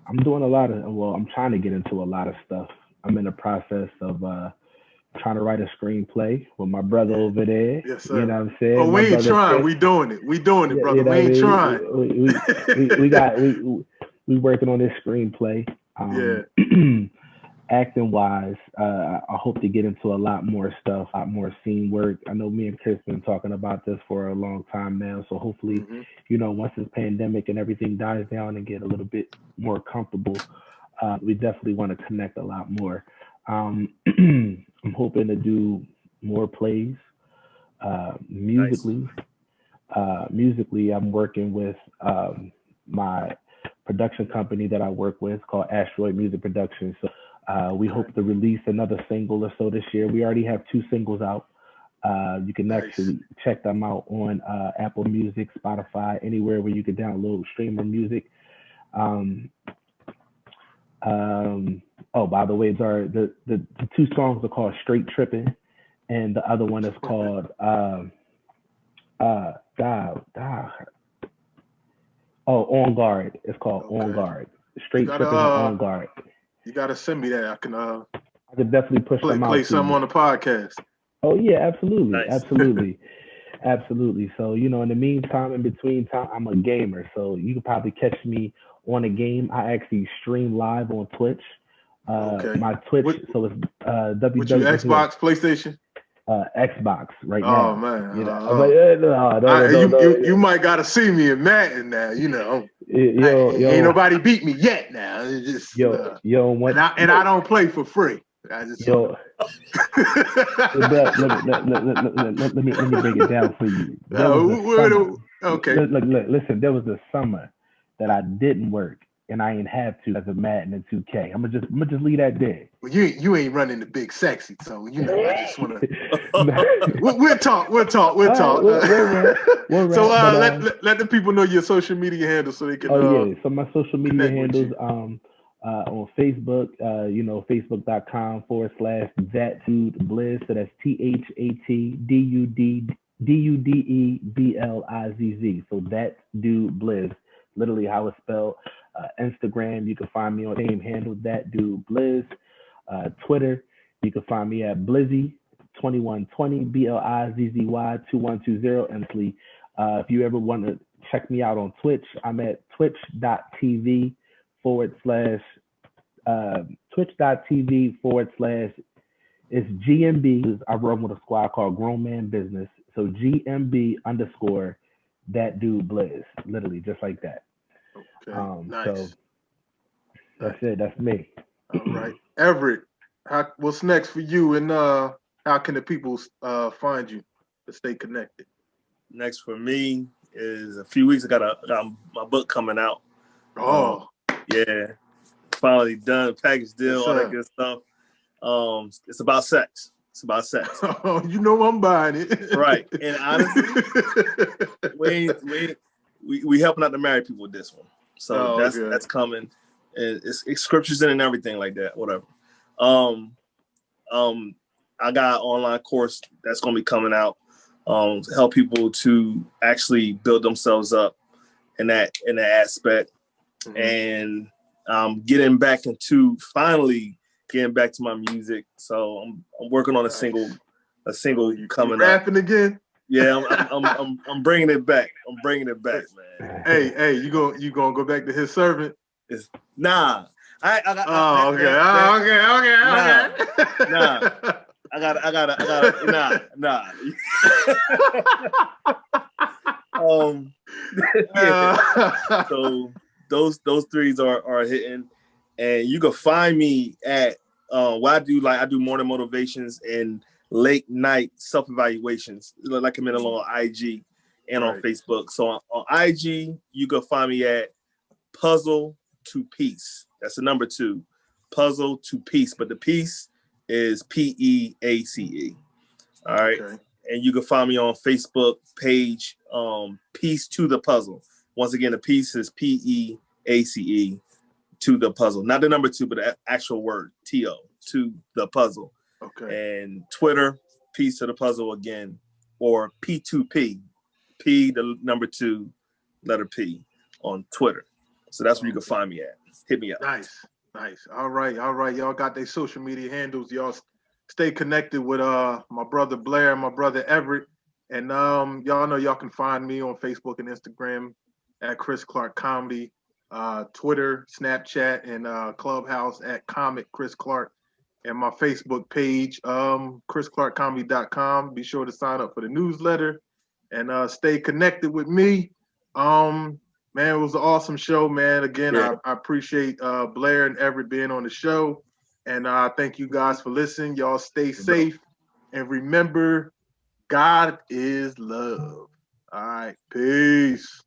I'm doing a lot of. Well, I'm trying to get into a lot of stuff. I'm in the process of trying to write a screenplay with my brother Yeah, over there. yes, You sir. know what I'm Oh, saying? My we ain't brother trying. Chris. We doing it. We doing it, brother. You know We what I ain't mean? trying. We got we working on this screenplay. Yeah, Acting wise, I hope to get into a lot more stuff, a lot more scene work. I know me and Chris been talking about this for a long time now. So hopefully, hmm, you know, once this pandemic and everything dies down and get a little bit more comfortable, we definitely want to connect a lot more. I'm hoping to do more plays. Nice. Musically, I'm working with my production company that I work with called Asteroid Music Productions. So we okay, hope to release another single or so this year. We already have 2 singles out. You can nice. actually check them out on Apple Music, Spotify, anywhere where you can download, stream or music. Um, oh, by the way, the 2 songs are called Straight Tripping, and the other one is called uh, God, God, oh, On Guard. It's called On Okay, Guard. you Straight gotta Tripping and On Guard. you gotta send me that. I can I could definitely push them out. Play something on the podcast. Oh yeah, absolutely, Nice. absolutely, absolutely. So in the meantime, in between time, I'm a gamer, so you can probably catch me on a game. I actually stream live on Twitch. Okay. My Twitch, so it's With you Xbox, PlayStation? Xbox right Oh now. man, No. You might gotta see me in Madden now. Ain't nobody beat me yet. Now it's just and I don't play for free. I just let me break it down for you. Okay. Look, listen. There was a summer that I didn't work, and I ain't have to as a Madden and 2K. I'm gonna just leave that there. Well, you ain't running the big sexy, so I just wanna. We'll talk. So let the people know your social media handles so they can. So my social media handles on Facebook, facebook.com/thatdudebliz. So that's ThatDudeBlizz. So that dude Blizz, literally how it's spelled. Instagram, you can find me on the same handle, that dude Blizz. Twitter, you can find me at Blizzy2120, BLIZZY2120. And if you ever want to check me out on Twitch, I'm at twitch.tv/ it's GMB. I run with a squad called Grown Man Business. So GMB_ that dude Blizz, literally just like that. Okay. Nice. So that's it. That's me. All right, Everett. What's next for you, and how can the people find you to stay connected? Next for me is a few weeks. I got my book coming out. Oh, yeah, finally done, package deal, all that good stuff. It's about sex. Oh, I'm buying it. Right, and honestly, we helping out the married people with this one. So that's coming. It's scriptures in and everything like that. Whatever. I got an online course that's going to be coming out to help people to actually build themselves up in that aspect, and finally getting back to my music. So I'm working on a single coming up. Rapping again? Yeah, I'm bringing it back. I'm bringing it back, man. Hey, you gonna go back to His Servant? Nah. Okay. Nah. I gotta. Nah. Yeah. So those threes are hitting, and you can find me at what I do. Like I do morning motivations and late night self-evaluations, like I'm in on IG and on Facebook. So on IG, you can find me at Puzzle to Peace. That's the number 2, Puzzle to Peace. But the Peace is PEACE. All right. Okay. And you can find me on Facebook page, Peace to the Puzzle. Once again, the Peace is PEACE to the Puzzle. Not the number 2, but the actual word, TO, to the Puzzle. Okay. And Twitter, Peace to the Puzzle again, or P2P, P the number 2, letter P on Twitter. So that's where you can find me at. Hit me up. Nice. All right. Y'all got their social media handles. Y'all stay connected with my brother Blair, my brother Everett, and y'all know y'all can find me on Facebook and Instagram at Chris Clark Comedy, Twitter, Snapchat, and Clubhouse at Comic Chris Clark. And my Facebook page, chrisclarkcomedy.com. Be sure to sign up for the newsletter and stay connected with me. Man, it was an awesome show, man. Again, I appreciate Blair and Everett being on the show. And thank you guys for listening. Y'all stay safe. And remember, God is love. All right. Peace.